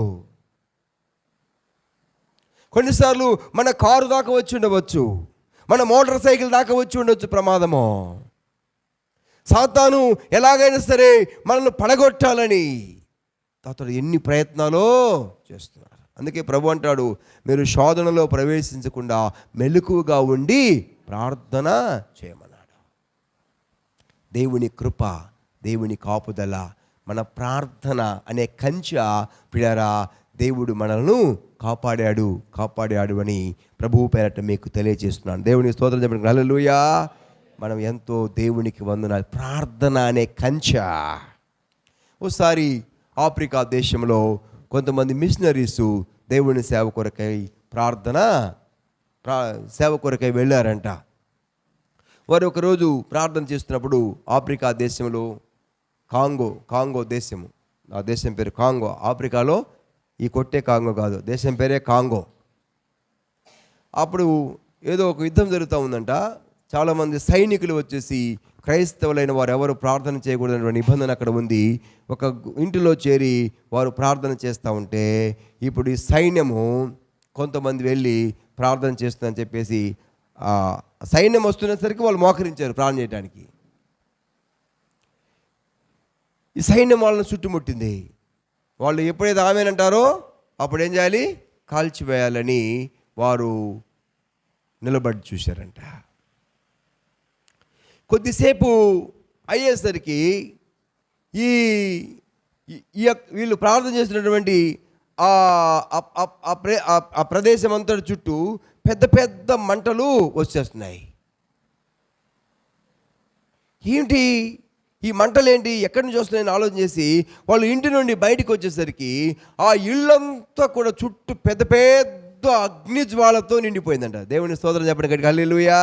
Speaker 1: కొన్నిసార్లు మన కారు దాకా వచ్చి ఉండవచ్చు, మన మోటార్ సైకిల్ దాకా వచ్చి ఉండవచ్చు ప్రమాదము. సాతాను ఎలాగైనా సరే మనల్ని పడగొట్టాలని అతడు ఎన్ని ప్రయత్నాలో చేస్తున్నారు. అందుకే ప్రభు అంటాడు, మీరు శోధనలో ప్రవేశించకుండా మెలకువగా ఉండి ప్రార్థన చేయమన్నాడు. దేవుని కృప, దేవుని కాపుదల, మన ప్రార్థన అనే కంచె ప్రియులారా దేవుడు మనల్ని కాపాడాడు అని ప్రభువు పేరట మీకు తెలియజేస్తున్నాను. దేవుని స్తోత్రం చెప్పండి, హల్లెలూయా. మనం ఎంతో దేవునికి వందనాలు. ప్రార్థన అనే కంచె. ఓసారి ఆఫ్రికా దేశంలో కొంతమంది మిషనరీసు దేవుని సేవ కొరకై వెళ్ళారంట. వారు ఒకరోజు ప్రార్థన చేస్తున్నప్పుడు ఆఫ్రికా దేశంలో కాంగో దేశము, ఆ దేశం పేరు కాంగో. ఆఫ్రికాలో ఈ కొట్టే కాంగో కాదు, దేశం పేరే కాంగో. అప్పుడు ఏదో ఒక యుద్ధం జరుగుతూ ఉందంట. చాలామంది సైనికులు వచ్చేసి క్రైస్తవులైన వారు ఎవరు ప్రార్థన చేయకూడదనే నిబంధన అక్కడ ఉంది. ఒక ఇంటిలో చేరి వారు ప్రార్థన చేస్తూ ఉంటే ఇప్పుడు ఈ సైన్యము కొంతమంది వెళ్ళి ప్రార్థన చేస్తుందని చెప్పేసి సైన్యం వస్తున్నసరికి వాళ్ళు మోకరించారు ప్రార్థన చేయడానికి. ఈ సైన్యం వాళ్ళని చుట్టుముట్టింది. వాళ్ళు ఎప్పుడైతే ఆమెనంటారో అప్పుడు ఏం చేయాలి, కాల్చివేయాలని వారు నిలబడి చూశారంట. కొద్దిసేపు అయ్యేసరికి వీళ్ళు ప్రార్థన చేసినటువంటి ఆ ప్రదేశం అంతటి చుట్టూ పెద్ద పెద్ద మంటలు వచ్చేస్తున్నాయి. ఏంటి ఈ మంటలేంటి, ఎక్కడి నుంచి వస్తున్నాయని ఆలోచన చేసి వాళ్ళు ఇంటి నుండి బయటకు వచ్చేసరికి ఆ ఇళ్ళంతా కూడా చుట్టూ పెద్ద పెద్ద అగ్ని జ్వాలతో నిండిపోయిందంట. దేవుని స్తోత్రం చెప్పండి, హల్లెలూయా.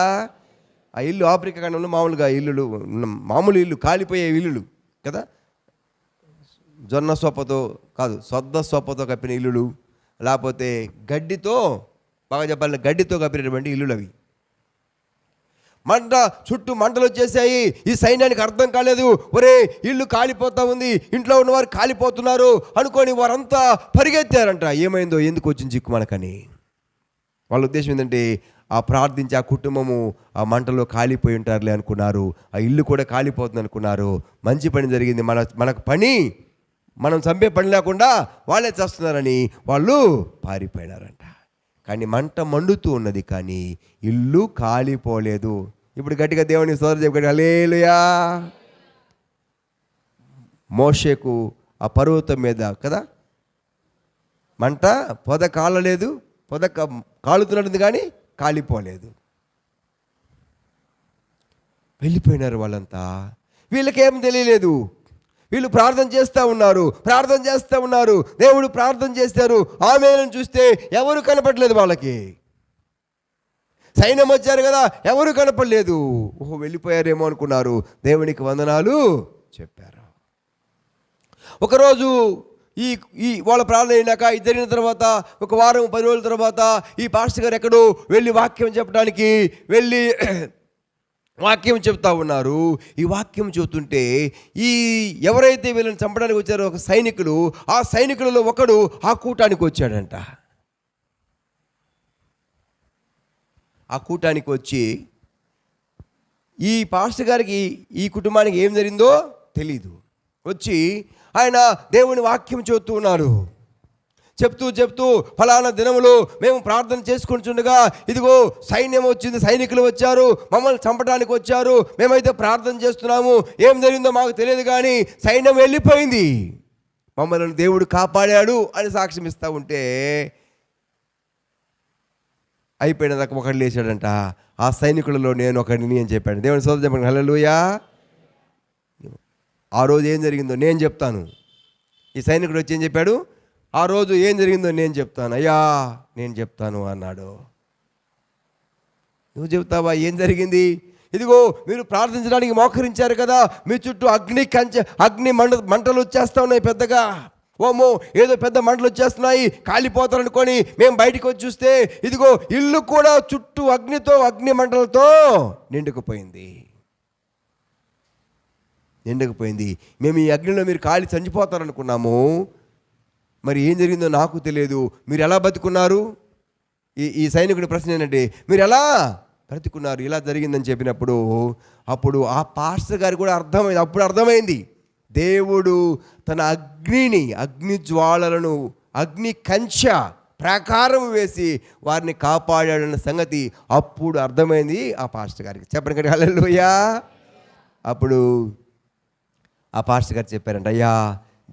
Speaker 1: ఆ ఇల్లు ఆఫ్రికా ఖండంలో మామూలు ఇల్లు, కాలిపోయే ఇల్లులు కదా, జొన్న సొప్పతో కాదు, సొద్ద సొప్పతో కప్పిన ఇల్లులు, లేకపోతే గడ్డితో, బాగా చెప్పాలంటే గడ్డితో కప్పినటువంటి ఇల్లులు అవి. చుట్టూ మంటలు వచ్చేసాయి. ఈ సైన్యానికి అర్థం కాలేదు, ఒరే ఇల్లు కాలిపోతా ఉంది, ఇంట్లో ఉన్నవారు కాలిపోతున్నారు అనుకొని వారంతా పరిగెత్తారంట. ఏమైందో, ఎందుకు వచ్చింది చిక్కు మనకని. వాళ్ళ ఉద్దేశం ఏంటంటే ఆ ప్రార్థించి ఆ కుటుంబము ఆ మంటలో కాలిపోయి ఉంటారులే అనుకున్నారు, ఆ ఇల్లు కూడా కాలిపోతుంది అనుకున్నారు. మంచి పని జరిగింది, మనకు పని, మనం చంపే పని లేకుండా వాళ్ళే చేస్తున్నారని వాళ్ళు పారిపోయినారంట. కానీ మంట మండుతూ ఉన్నది, కానీ ఇల్లు కాలిపోలేదు. ఇప్పుడు గట్టిగా దేవుని స్తోత్రం చెప్పండి, హల్లెలూయా. మోషేకు ఆ పర్వతం మీద కదా, మంట పొద కాలలేదు, పొద కాలుతున్నది కానీ కాలిపోలేదు. వెళ్ళిపోయినారు వాళ్ళంతా. వీళ్ళకేం తెలియలేదు. వీళ్ళు ప్రార్థన చేస్తూ ఉన్నారు. దేవుడు ప్రార్థన చేస్తారు. ఆమేనని చూస్తే ఎవరు కనపడలేదు వాళ్ళకి. సైన్యం వచ్చారు కదా, ఎవరు కనపడలేదు. ఓహో, వెళ్ళిపోయారేమో అనుకున్నారు. దేవునికి వందనాలు చెప్పారు. ఒకరోజు ఈ వాళ్ళ ప్రార్థన అయినాక ఇది జరిగిన తర్వాత ఒక వారం 10 రోజుల తర్వాత ఈ పాస్టర్ గారు ఎక్కడో వెళ్ళి వాక్యం చెప్పడానికి వెళ్ళి వాక్యం చెప్తా ఉన్నారు. ఈ వాక్యం చెబుతుంటే ఈ ఎవరైతే వీళ్ళని చంపడానికి వచ్చారో ఒక సైనికులు, ఆ సైనికులలో ఒకడు ఆ కూటానికి వచ్చాడంట. ఆ కూటానికి వచ్చి ఈ పాస్టర్ గారికి ఈ కుటుంబానికి ఏం జరిగిందో తెలీదు. వచ్చి ఆయన దేవుని వాక్యం చెబుతూ ఉన్నారు. చెప్తూ ఫలానా దినములు మేము ప్రార్థన చేసుకుంటుండగా ఇదిగో సైన్యం వచ్చింది, సైనికులు వచ్చారు, మమ్మల్ని చంపడానికి వచ్చారు, మేమైతే ప్రార్థన చేస్తున్నాము, ఏం జరిగిందో మాకు తెలియదు కానీ సైన్యం వెళ్ళిపోయింది, మమ్మల్ని దేవుడు కాపాడాడు అని సాక్ష్యం ఇస్తూ ఉంటే అయిపోయిన దాకా ఒకటి లేచాడంట. ఆ సైనికులలో నేను ఒకడిని అని చెప్పాడు. దేవుని సోదరు చెప్పండి హల్లెలూయా. ఆ రోజు ఏం జరిగిందో నేను చెప్తాను. ఈ సైనికుడు వచ్చి ఏం చెప్పాడు, ఆ రోజు ఏం జరిగిందో నేను చెప్తాను. అయ్యా నేను చెప్తాను అన్నాడు. నువ్వు చెప్తావా ఏం జరిగింది? ఇదిగో మీరు ప్రార్థించడానికి మోకరించారు కదా, మీ చుట్టూ అగ్ని మంటలు వచ్చేస్తా ఉన్నాయి పెద్దగా. ఓమో ఏదో పెద్ద మంటలు వచ్చేస్తున్నాయి, కాలిపోతారు అనుకొని మేము బయటికి వచ్చి చూస్తే ఇదిగో ఇల్లు కూడా చుట్టూ అగ్ని మంటలతో నిండుకుపోయింది. మేము ఈ అగ్నిలో మీరు కాలి చనిపోతారనుకున్నాము, మరి ఏం జరిగిందో నాకు తెలియదు, మీరు ఎలా బతుకున్నారు? ఈ సైనికుడి ప్రశ్న ఏంటంటే మీరు ఎలా బ్రతుకున్నారు? ఇలా జరిగిందని చెప్పినప్పుడు అప్పుడు ఆ పాస్టర్ గారికి కూడా అర్థమైంది దేవుడు తన అగ్ని జ్వాలలను అగ్ని కంచె ప్రాకారం వేసి వారిని కాపాడాడన్న సంగతి అప్పుడు అర్థమైంది ఆ పాస్టర్ గారికి. చెప్పండి హల్లెలూయా. అప్పుడు ఆ పాస్టర్ గారు చెప్పారంట, అయ్యా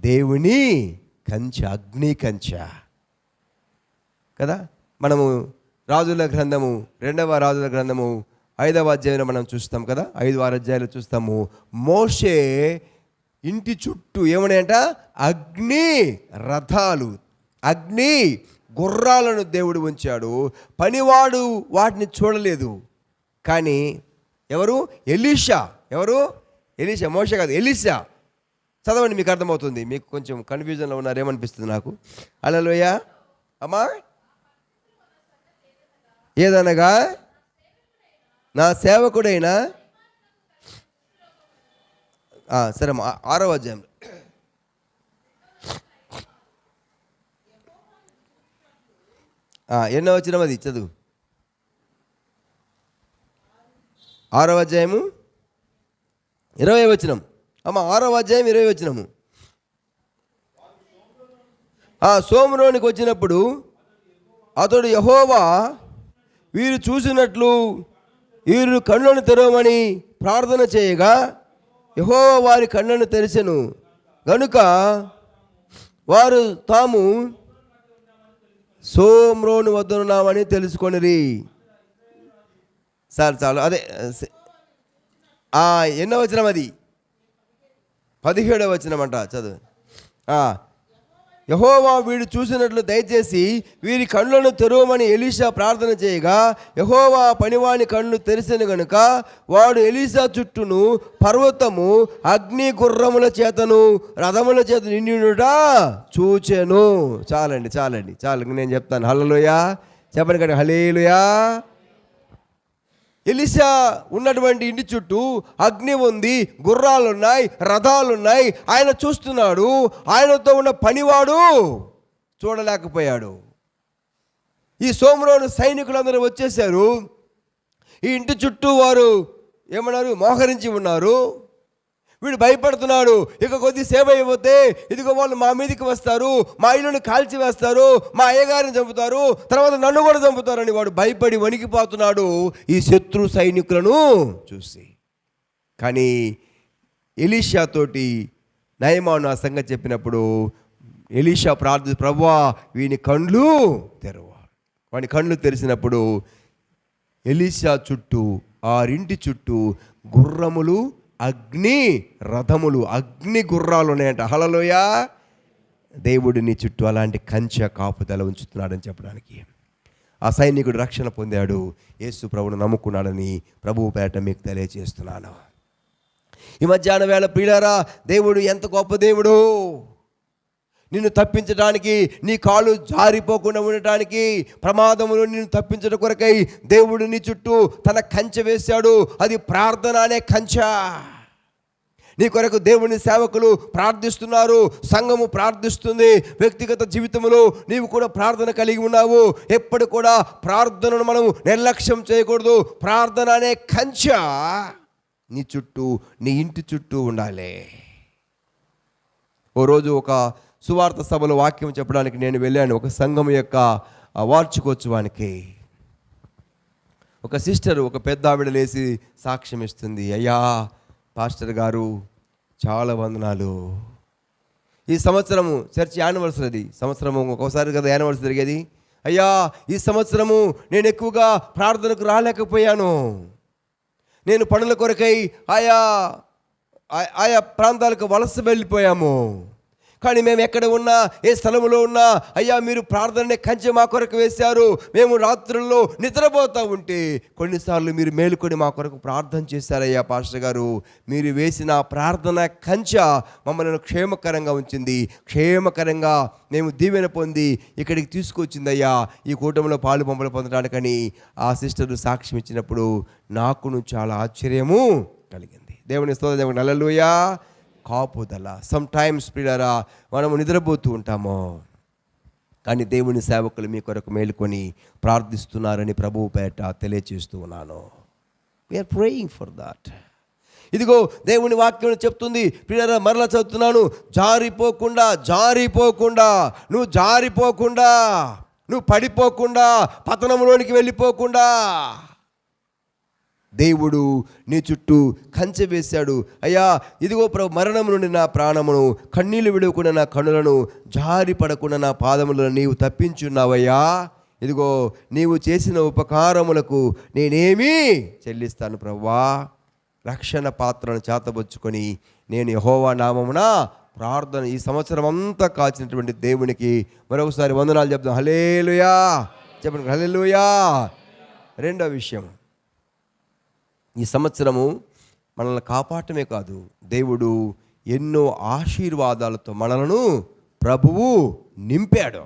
Speaker 1: దేవుని కంచె, అగ్ని కంచె కదా. మనము రాజుల గ్రంథము 2వ రాజుల గ్రంథము 5వ అధ్యాయంలో మనం చూస్తాం కదా, 5 అధ్యాయాలు చూస్తాము. మోషే ఇంటి చుట్టూ ఏమన్నాయంట, అగ్ని రథాలు, అగ్ని గుర్రాలను దేవుడు ఉంచాడు. పనివాడు వాటిని చూడలేదు. కానీ ఎలీషా మోషే కాదు, ఎలీషా. చదవండి, మీకు అర్థమవుతుంది. మీకు కొంచెం కన్ఫ్యూజన్లో ఉన్నారు, ఏమనిపిస్తుంది నాకు. హల్లెలూయా. అమ్మా, ఏదనగా నా సేవకుడైనా సరే 6వ అధ్యాయంలో ఎన్నో వచనం అది చదువు. 6వ అధ్యాయము 20వ వచనం. అమ్మ 6వ అధ్యాయం 20వ వచనము. సోమ్రోనికి వచ్చినప్పుడు అతడు యెహోవా వీరు చూసినట్లు వీరు కళ్ళను తెరవమని ప్రార్థన చేయగా యెహోవా వారి కళ్ళను తెరిచెను గనుక వారు తాము సోమ్రోను వద్దనున్నామని తెలుసుకొనిరి. చాలు అదే ఎన్నో వచనం అది? 17వ వచనం అంట, చదువు. యెహోవా వీడు చూసినట్లు దయచేసి వీరి కళ్ళను తెరవమని ఎలీషా ప్రార్థన చేయగా యెహోవా పనివాని కళ్ళు తెరిసెను గనుక వాడు ఎలీషా చుట్టూను పర్వతము అగ్ని గుర్రముల చేతను రథముల చేత నిండియుండుట చూచెను. చాలు నేను చెప్తాను. హల్లెలూయా చెప్పండి కదా, హల్లెలూయా. ఎలీషా ఉన్నటువంటి ఇంటి చుట్టూ అగ్ని ఉంది, గుర్రాలున్నాయి, రథాలున్నాయి. ఆయన చూస్తున్నాడు, ఆయనతో ఉన్న పనివాడు చూడలేకపోయాడు. ఈ సోమ్రోను సైనికులందరూ వచ్చేసారు. ఈ ఇంటి చుట్టూ వారు ఏమన్నారు, మోహరించి ఉన్నారు. వీడు భయపడుతున్నాడు. ఇక కొద్దిసేపు అయిపోతే ఇదిగో వాళ్ళు మా మీదకి వస్తారు, మా ఇల్లుని కాల్చి వేస్తారు, మా అయ్యగారిని చంపుతారు, తర్వాత నన్ను కూడా చంపుతారని వాడు భయపడి వణికిపోతున్నాడు ఈ శత్రు సైనికులను చూసి. కానీ ఎలీషా తోటి నయమాను ఆ సంగతి చెప్పినప్పుడు ఎలీషా ప్రభువా వీని కండ్లు తెరవ. వాని కండ్లు తెరిచినప్పుడు ఎలీషా చుట్టూ, ఆరింటి చుట్టూ గుర్రములు, అగ్ని రథములు, అగ్ని గుర్రాలు ఉన్నాయంట. హల్లెలూయా. దేవుడు నీ చుట్టూ అలాంటి కంచె కాపుదల ఉంచుతున్నాడని చెప్పడానికి. ఆ సైనికుడు రక్షణ పొందాడు, యేసు ప్రభువును నమ్ముకున్నాడని ప్రభువు పేరట మీకు తెలియజేస్తున్నాను. ఈ మధ్యాహ్న వేళ ప్రియులారా, దేవుడు ఎంత గొప్ప దేవుడు. నిన్ను తప్పించడానికి, నీ కాళ్ళు జారిపోకుండా ఉండటానికి, ప్రమాదములు నిన్ను తప్పించడం కొరకై దేవుడు నీ చుట్టూ తన కంచె వేశాడు. అది ప్రార్థన అనే కంచె. నీ కొరకు దేవుని సేవకులు ప్రార్థిస్తున్నారు, సంఘము ప్రార్థిస్తుంది. వ్యక్తిగత జీవితంలో నీవు కూడా ప్రార్థన కలిగి ఉన్నావు. ఎప్పుడు కూడా ప్రార్థనను మనం నిర్లక్ష్యం చేయకూడదు. ప్రార్థన అనే కంచె నీ చుట్టూ, నీ ఇంటి చుట్టూ ఉండాలి. ఓ రోజు ఒక సువార్త సభలో వాక్యం చెప్పడానికి నేను వెళ్ళాను. ఒక సంఘం యొక్క వార్షికోత్సవానికి ఒక సిస్టర్, ఒక పెద్ద ఆవిడ లేచి సాక్ష్యం ఇస్తుంది. అయ్యా పాస్టర్ గారు, చాలా వందనాలు. ఈ సంవత్సరము చర్చ్ యానివర్సరీ, అది సంవత్సరము ఒక్కోసారి కదా యానివర్సరీ జరిగేది. అయ్యా ఈ సంవత్సరము నేను ఎక్కువగా ప్రార్థనకు రాలేకపోయాను. నేను పనుల కొరకై ఆయా ప్రాంతాలకు వలస వెళ్ళిపోయాము. కానీ మేము ఎక్కడ ఉన్నా, ఏ స్థలంలో ఉన్నా, అయ్యా మీరు ప్రార్థననే కంచె మా కొరకు వేశారు. మేము రాత్రుల్లో నిద్రపోతూ ఉంటే కొన్నిసార్లు మీరు మేలుకొని మా కొరకు ప్రార్థన చేశారయ్యా పాస్టర్ గారు. మీరు వేసిన ప్రార్థన కంచె మమ్మల్ని క్షేమకరంగా ఉంచింది. క్షేమకరంగా మేము దీవెన పొంది ఇక్కడికి తీసుకొచ్చిందయ్యా, ఈ కూటమిలో పాలు పంపలు పొందడానికని ఆ సిస్టర్ సాక్ష్యం ఇచ్చినప్పుడు నాకును చాలా ఆశ్చర్యము కలిగింది. దేవుని స్తోత్రం. హల్లెలూయా. కాపుదల. సమ్ టైమ్స్ ప్రియులారా, మనము నిద్రపోతూ ఉంటాము, కానీ దేవుని సేవకులు మీ కొరకు మేలుకొని ప్రార్థిస్తున్నారని ప్రభువు పేట తెలియచేస్తూ ఉన్నాను. We are praying for that. ఇదిగో దేవుని వాక్యం చెప్తుంది ప్రియులారా, మరలా చదువుతున్నాను. జారిపోకుండా, నువ్వు పడిపోకుండా, పతనంలోనికి వెళ్ళిపోకుండా దేవుడు నీ చుట్టూ కంచె వేశాడు. అయ్యా ఇదిగో ప్రభు, మరణం నుండి నా ప్రాణమును, కన్నీళ్లు విడవకుండా నా కన్నులను, జారి పడకుండా నా పాదములను నీవు తప్పించున్నావయ్యా. ఇదిగో నీవు చేసిన ఉపకారములకు నేనేమీ చెల్లిస్తాను ప్రభువా. రక్షణ పాత్రను చేతబుచ్చుకొని నేను యెహోవా నామమున ప్రార్థన ఈ సంవత్సరం అంతా కాచినటువంటి దేవునికి మరొకసారి వందనాలు చెప్తాం. హల్లెలూయా చెప్పండి. హల్లెలూయా. రెండో విషయం, ఈ సంవత్సరము మనల్ని కాపాడటమే కాదు, దేవుడు ఎన్నో ఆశీర్వాదాలతో మనలను ప్రభువు నింపాడు.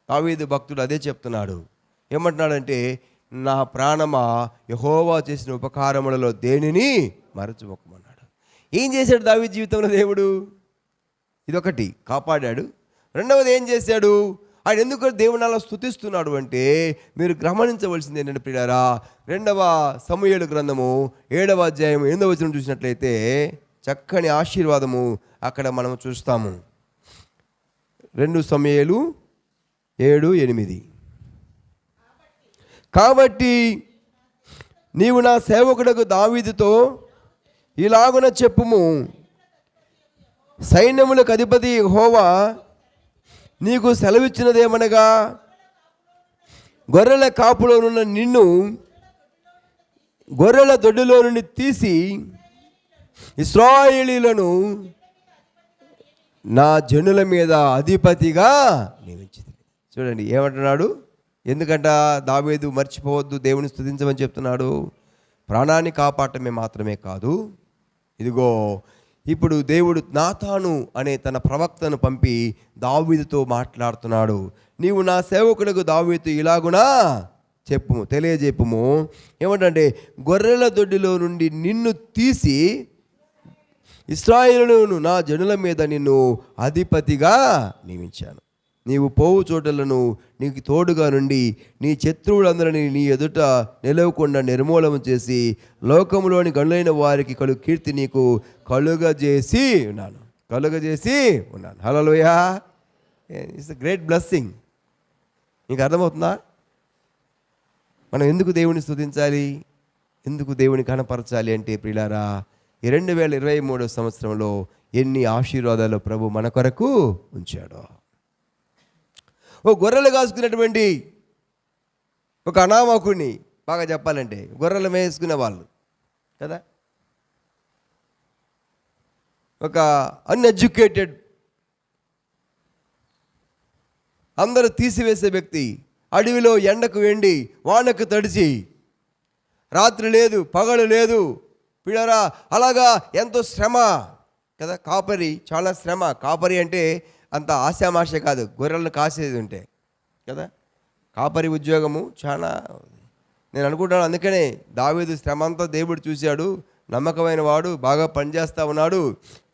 Speaker 1: దావీదు భక్తుడు అదే చెప్తున్నాడు. ఏమంటున్నాడంటే, నా ప్రాణమా యెహోవా చేసిన ఉపకారములలో దేనిని మరచిపోకమన్నాడు. ఏం చేశాడు దావీదు జీవితంలో దేవుడు? ఇదొకటి, కాపాడాడు. రెండవది ఏం చేశాడు? ఆయన ఎందుకు దేవుని అలా స్తుతిస్తున్నాడు అంటే, మీరు గమనించవలసింది ఏంటంటే ప్రియులారా, 2వ సమూయేలు గ్రంథము 7వ అధ్యాయం 8వ వచనం చూసినట్లయితే చక్కని ఆశీర్వాదము అక్కడ మనం చూస్తాము. 2 సమూయేలు 7:8. కాబట్టి నీవు నా సేవకుడకు దావీదుతో ఇలాగున చెప్పుము, సైన్యములకు అధిపతి యెహోవా నీకు సెలవిచ్చినదేమనగా, గొర్రెల కాపులో ఉన్న నిన్ను గొర్రెల దొడ్డిలో నుండి తీసి ఇశ్రాయేలీయులను నా జనుల మీద అధిపతిగా నియమించింది. చూడండి ఏమంటున్నాడు. ఎందుకంట దావీదు మర్చిపోవద్దు, దేవుని స్తుతించమని చెప్తున్నాడు. ప్రాణాన్ని కాపాడటమే మాత్రమే కాదు, ఇదిగో ఇప్పుడు దేవుడు నాతాను అనే తన ప్రవక్తను పంపి దావీదుతో మాట్లాడుతున్నాడు. నీవు నా సేవకులకు దావీదు ఇలాగునా చెప్పుము, తెలియజెప్పుము. ఏమంటే, గొర్రెల దొడ్డిలో నుండి నిన్ను తీసి ఇశ్రాయేలును నా జనుల మీద నిన్ను అధిపతిగా నియమించాను. నీవు పోవు చోటలను నీకు తోడుగా నుండి నీ శత్రువులందరినీ నీ ఎదుట నిలవకుండా నిర్మూలన చేసి లోకంలోని గనులైన వారికి కీర్తి నీకు కలుగజేసి ఉన్నాను. Hallelujah. It's a great blessing. నీకు అర్థమవుతుందా? మనం ఎందుకు దేవుని స్తుతించాలి, ఎందుకు దేవుని కనపరచాలి అంటే ప్రియులారా, ఈ 2023 సంవత్సరంలో ఎన్ని ఆశీర్వాదాలు ప్రభు మన కొరకు ఉంచాడో. ఓ గొర్రెలు కాసుకున్నటువంటి ఒక అనామకుడిని, బాగా చెప్పాలంటే గొర్రెలు మేసుకునే వాళ్ళు కదా, ఒక అన్ఎడ్యుకేటెడ్, అందరూ తీసివేసే వ్యక్తి, అడవిలో ఎండకు ఎండి వానకు తడిచి, రాత్రి లేదు పగలు లేదు పిల్లరా, అలాగా ఎంతో శ్రమ కదా. కాపరి చాలా శ్రమ. కాపరి అంటే అంత ఆశామాష కాదు, గొర్రెలను కాసేది ఉంటే కదా. కాపరి ఉద్యోగము చాలా, నేను అనుకుంటాను అందుకనే దావీదు శ్రమ అంతా దేవుడు చూశాడు, నమ్మకమైన వాడు, బాగా పనిచేస్తూ ఉన్నాడు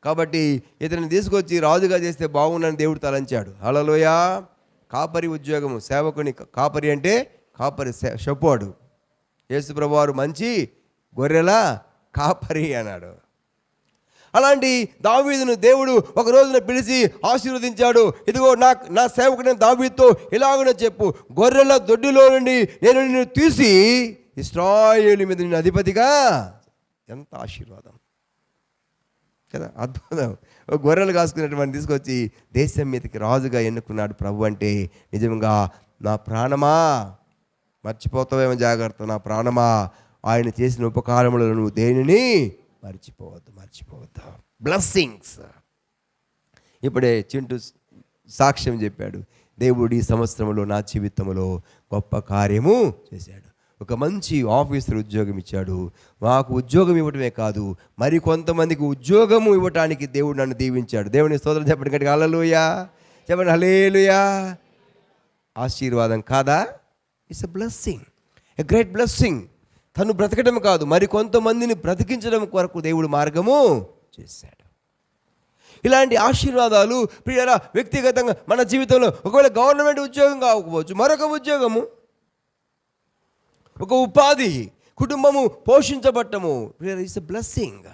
Speaker 1: కాబట్టి ఇతన్ని తీసుకొచ్చి రాజుగా చేస్తే బాగుందని దేవుడు తలంచాడు. హల్లెలూయా. కాపరి ఉద్యోగము, సేవకుని కాపరి అంటే కాపరి షెపర్డ్. యేసు ప్రభువారు మంచి గొర్రెల కాపరి అన్నాడు. అలాంటి దావీదును దేవుడు ఒక రోజున పిలిచి ఆశీర్వదించాడు. ఇదిగో నా సేవకుడైన దావీదుతో ఇలాగనే చెప్పు, గొర్రెల దొడ్డిలో నుండి నేను నిన్ను తీసి ఇశ్రాయేలు మీద నిన్ను అధిపతిగా. ఎంత ఆశీర్వాదం కదా, అద్భుతం. గొర్రెలు కాసుకున్నటువంటి తీసుకొచ్చి దేశం మీదకి రాజుగా ఎన్నుకున్నాడు ప్రభు. అంటే నిజంగా నా ప్రాణమా మర్చిపోతావేమో, జాగ్రత్త నా ప్రాణమా, ఆయన చేసిన ఉపకారములను నువ్వు దేనిని మర్చిపోవద్దు. బ్లెస్సింగ్స్. ఇప్పుడే చింటూ సాక్ష్యం చెప్పాడు, దేవుడు ఈ సంవత్సరంలో నా జీవితంలో గొప్ప కార్యము చేశాడు. ఒక మంచి ఆఫీసర్ ఉద్యోగం ఇచ్చాడు. మాకు ఉద్యోగం ఇవ్వటమే కాదు, మరి కొంతమందికి ఉద్యోగము ఇవ్వటానికి దేవుడు నన్ను దీవించాడు. దేవుని స్తోత్రం చెప్పండి గట్టిగా, హల్లెలూయా చెప్పండి, హల్లెలూయా. ఆశీర్వాదం కాదా? It's a blessing, a great blessing. తను బ్రతకడం కాదు, మరి కొంతమందిని బ్రతికించడం కొరకు దేవుడు మార్గము చేశాడు. ఇలాంటి ఆశీర్వాదాలు ప్రియరా వ్యక్తిగతంగా మన జీవితంలో, ఒకవేళ గవర్నమెంట్ ఉద్యోగం కాకపోవచ్చు, మరొక ఉద్యోగము, ఒక ఉపాధి, కుటుంబము పోషించబట్టము, ఇట్స్ ఎ బ్లెస్సింగ్.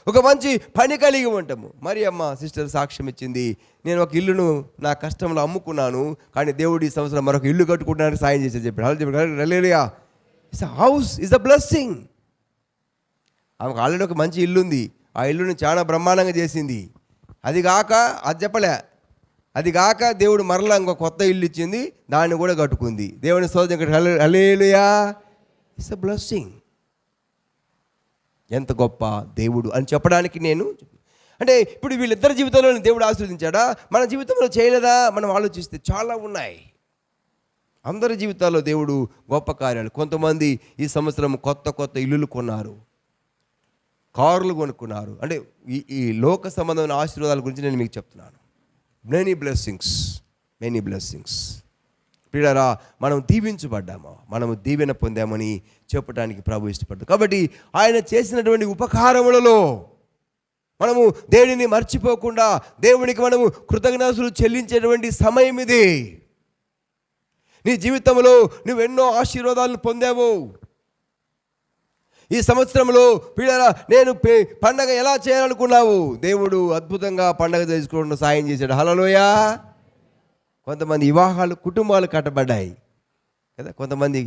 Speaker 1: ఒక మంచి పని కలిగి ఉంటాము. మరి అమ్మ సిస్టర్ సాక్ష్యం ఇచ్చింది, నేను ఒక ఇల్లును నా కష్టంలో అమ్ముకున్నాను, కానీ దేవుడు ఈ సంవత్సరం మరొక ఇల్లు కట్టుకుంటానికి సాయం చేసి చెప్పాడు. Hallelujah. It's a house, is a blessing. ఆమెకు ఆల్రెడీ ఒక మంచి ఇల్లు ఉంది, ఆ ఇల్లుని చాలా బ్రహ్మాండంగా చేసింది. అది చెప్పలే, అది కాక దేవుడు మరలా ఇంకో కొత్త ఇల్లు ఇచ్చింది, దాన్ని కూడా కట్టుకుంది. దేవుని స్తోత్రం, హల్లెలూయా. It's a blessing. ఎంత గొప్ప దేవుడు అని చెప్పడానికి నేను అంటే ఇప్పుడు వీళ్ళిద్దరి జీవితంలో దేవుడు ఆశీర్వదించాడా, మన జీవితంలో చేయలేదా? మనం ఆలోచిస్తే చాలా ఉన్నాయి. అందరి జీవితాల్లో దేవుడు గొప్ప కార్యాలు. కొంతమంది ఈ సంవత్సరం కొత్త ఇల్లులు కొన్నారు, కార్లు కొనుక్కున్నారు. అంటే ఈ లోక సంబంధమైన ఆశీర్వాదాల గురించి నేను మీకు చెప్తున్నాను. Many blessings. ప్రియులారా, మనం దీవించబడ్డామో, మనము దీవెన పొందామని చెప్పడానికి ప్రభు ఇష్టపడ్డాడు. కాబట్టి ఆయన చేసినటువంటి ఉపకారములలో మనము దేనిని మర్చిపోకుండా దేవునికి మనము కృతజ్ఞతలు చెల్లించేటువంటి సమయం ఇది. నీ జీవితంలో నువ్వు ఎన్నో ఆశీర్వాదాలను పొందావు. ఈ సంవత్సరంలో ప్రియులారా, నేను పండగ ఎలా చేయాలనుకున్నావు, దేవుడు అద్భుతంగా పండగ చేసుకోవడం సాయం చేశాడు. హల్లెలూయా. కొంతమంది వివాహాలు, కుటుంబాలు కట్టబడ్డాయి కదా. కొంతమంది,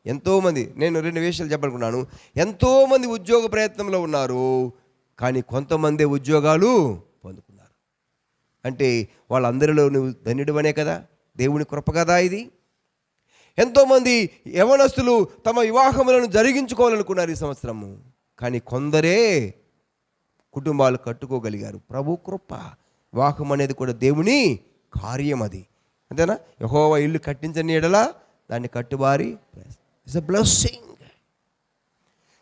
Speaker 1: ఎంతోమంది, నేను 2 విషయాలు చెప్పాలనుకున్నాను. ఎంతోమంది ఉద్యోగ ప్రయత్నంలో ఉన్నారు, కానీ కొంతమంది ఉద్యోగాలు పొందుకున్నారు. అంటే వాళ్ళందరిలో నువ్వు ధన్యుడివనే కదా, దేవుని కృప కదా ఇది. ఎంతోమంది యవనస్తులు తమ వివాహములను జరిగించుకోవాలనుకున్నారు ఈ సంవత్సరము, కానీ కొందరే కుటుంబాలు కట్టుకోగలిగారు. ప్రభు కృప. వివాహం అనేది కూడా దేవుని కార్యం, అది అంతేనా. యెహోవా ఇల్లు కట్టించని ఎడల దాన్ని కట్టువారి. It's a blessing.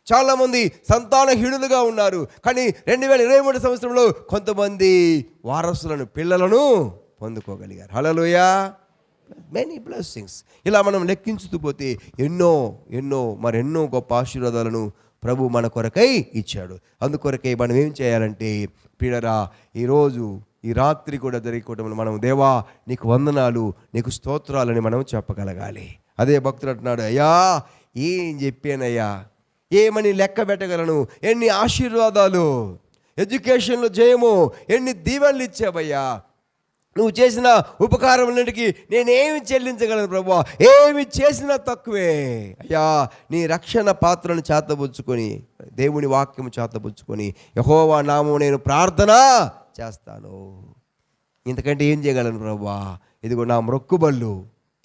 Speaker 1: చాలామంది సంతానహీనులుగా ఉన్నారు, కానీ 2023 సంవత్సరంలో కొంతమంది వారసులను, పిల్లలను పొందుకోగలిగారు. హల్లెలూయా. Many blessings. ఇలా మనం లెక్కించుతూ పోతే మరెన్నో గొప్ప ఆశీర్వాదాలను ప్రభు మన కొరకై ఇచ్చాడు. అందుకొరకై మనం ఏం చేయాలంటే ప్రియులారా, ఈరోజు ఈ రాత్రి కూడా జరిగిపోవడం మనం దేవా నీకు వందనాలు, నీకు స్తోత్రాలని మనం చెప్పగలగాలి. అదే భక్తుడు అంటున్నాడు, అయ్యా ఏం చెప్పానయ్యా, ఏమని లెక్క పెట్టగలను, ఎన్ని ఆశీర్వాదాలు, ఎడ్యుకేషన్లో జయము, ఎన్ని దీవెనలు ఇచ్చావయ్యా, నువ్వు చేసిన ఉపకారములన్నిటికీ నేనేమి చెల్లించగలను ప్రభువా, ఏమి చేసినా తక్కువే అయ్యా. నీ రక్షణ పాత్రను చేతబుచ్చుకొని, దేవుని వాక్యము చేతబుచ్చుకొని, యెహోవా నామమున నేను ప్రార్థన చేస్తాను. ఇంతకంటే ఏం చేయగలను ప్రభువా? ఇదిగో నా మొక్కుబళ్ళు,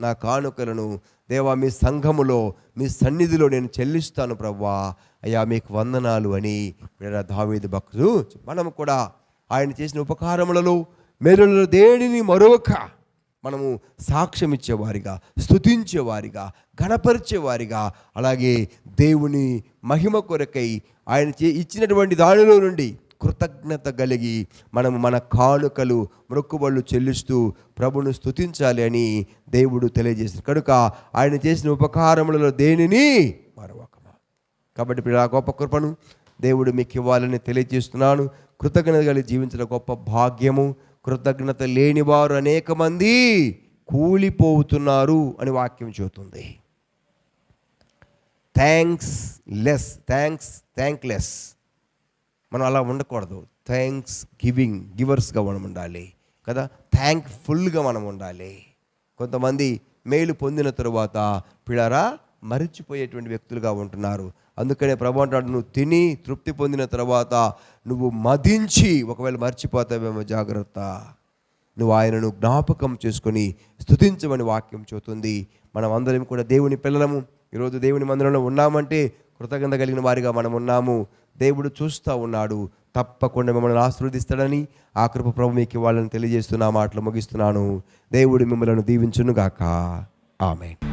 Speaker 1: నా కానుకలను దేవా మీ సంఘములో, మీ సన్నిధిలో నేను చెల్లిస్తాను ప్రభువా, అయ్యా మీకు వందనాలు అని దావీదు భక్తుడు. మనము కూడా ఆయన చేసిన ఉపకారములలో, మేలులలో దేనిని మరొక మనము సాక్ష్యం ఇచ్చేవారిగా, స్తుతించేవారిగా, గణపరిచేవారిగా, అలాగే దేవుని మహిమ కొరకై ఆయన ఇచ్చినటువంటి దానిలో నుండి కృతజ్ఞత కలిగి మనము మన కానుకలు, మొక్కుబళ్ళు చెల్లిస్తూ ప్రభును స్తుతించాలి అని దేవుడు తెలియజేసింది. కనుక ఆయన చేసిన ఉపకారములలో దేనిని మరొకమా. కాబట్టి ఆ గొప్ప కృపను దేవుడు మీకు ఇవ్వాలని తెలియజేస్తున్నాను. కృతజ్ఞత కలిగి జీవించిన గొప్ప భాగ్యము. కృతజ్ఞత లేని వారు అనేక మంది కూలిపోతున్నారు అని వాక్యం చెబుతుంది. థ్యాంక్లెస్ మనం అలా ఉండకూడదు. థ్యాంక్స్ గివర్స్గా మనం ఉండాలి కదా. థ్యాంక్ఫుల్గా మనం ఉండాలి. కొంతమంది మేలు పొందిన తరువాత పిల్లరా మరిచిపోయేటువంటి వ్యక్తులుగా ఉంటున్నారు. అందుకనే ప్రభు అంటాడు, నువ్వు తిని తృప్తి పొందిన తర్వాత నువ్వు మదించి ఒకవేళ మర్చిపోతావేమో జాగ్రత్త. నువ్వు ఆయనను జ్ఞాపకం చేసుకొని స్తుతించమని వాక్యం చెబుతుంది. మనం అందరం కూడా దేవుని పిల్లలము. ఈరోజు దేవుని మందిరంలో ఉన్నామంటే కృతజ్ఞత కలిగిన వారిగా మనం ఉన్నాము. దేవుడు చూస్తూ ఉన్నాడు. తప్పకుండా మిమ్మల్ని ఆశీర్వదిస్తాడని ఆ కృప ప్రభు మీకు ఇవ్వాలని తెలియజేస్తున్నా మాటలు ముగిస్తున్నాను. దేవుడు మిమ్మల్ని దీవించును గాక. ఆమేన్.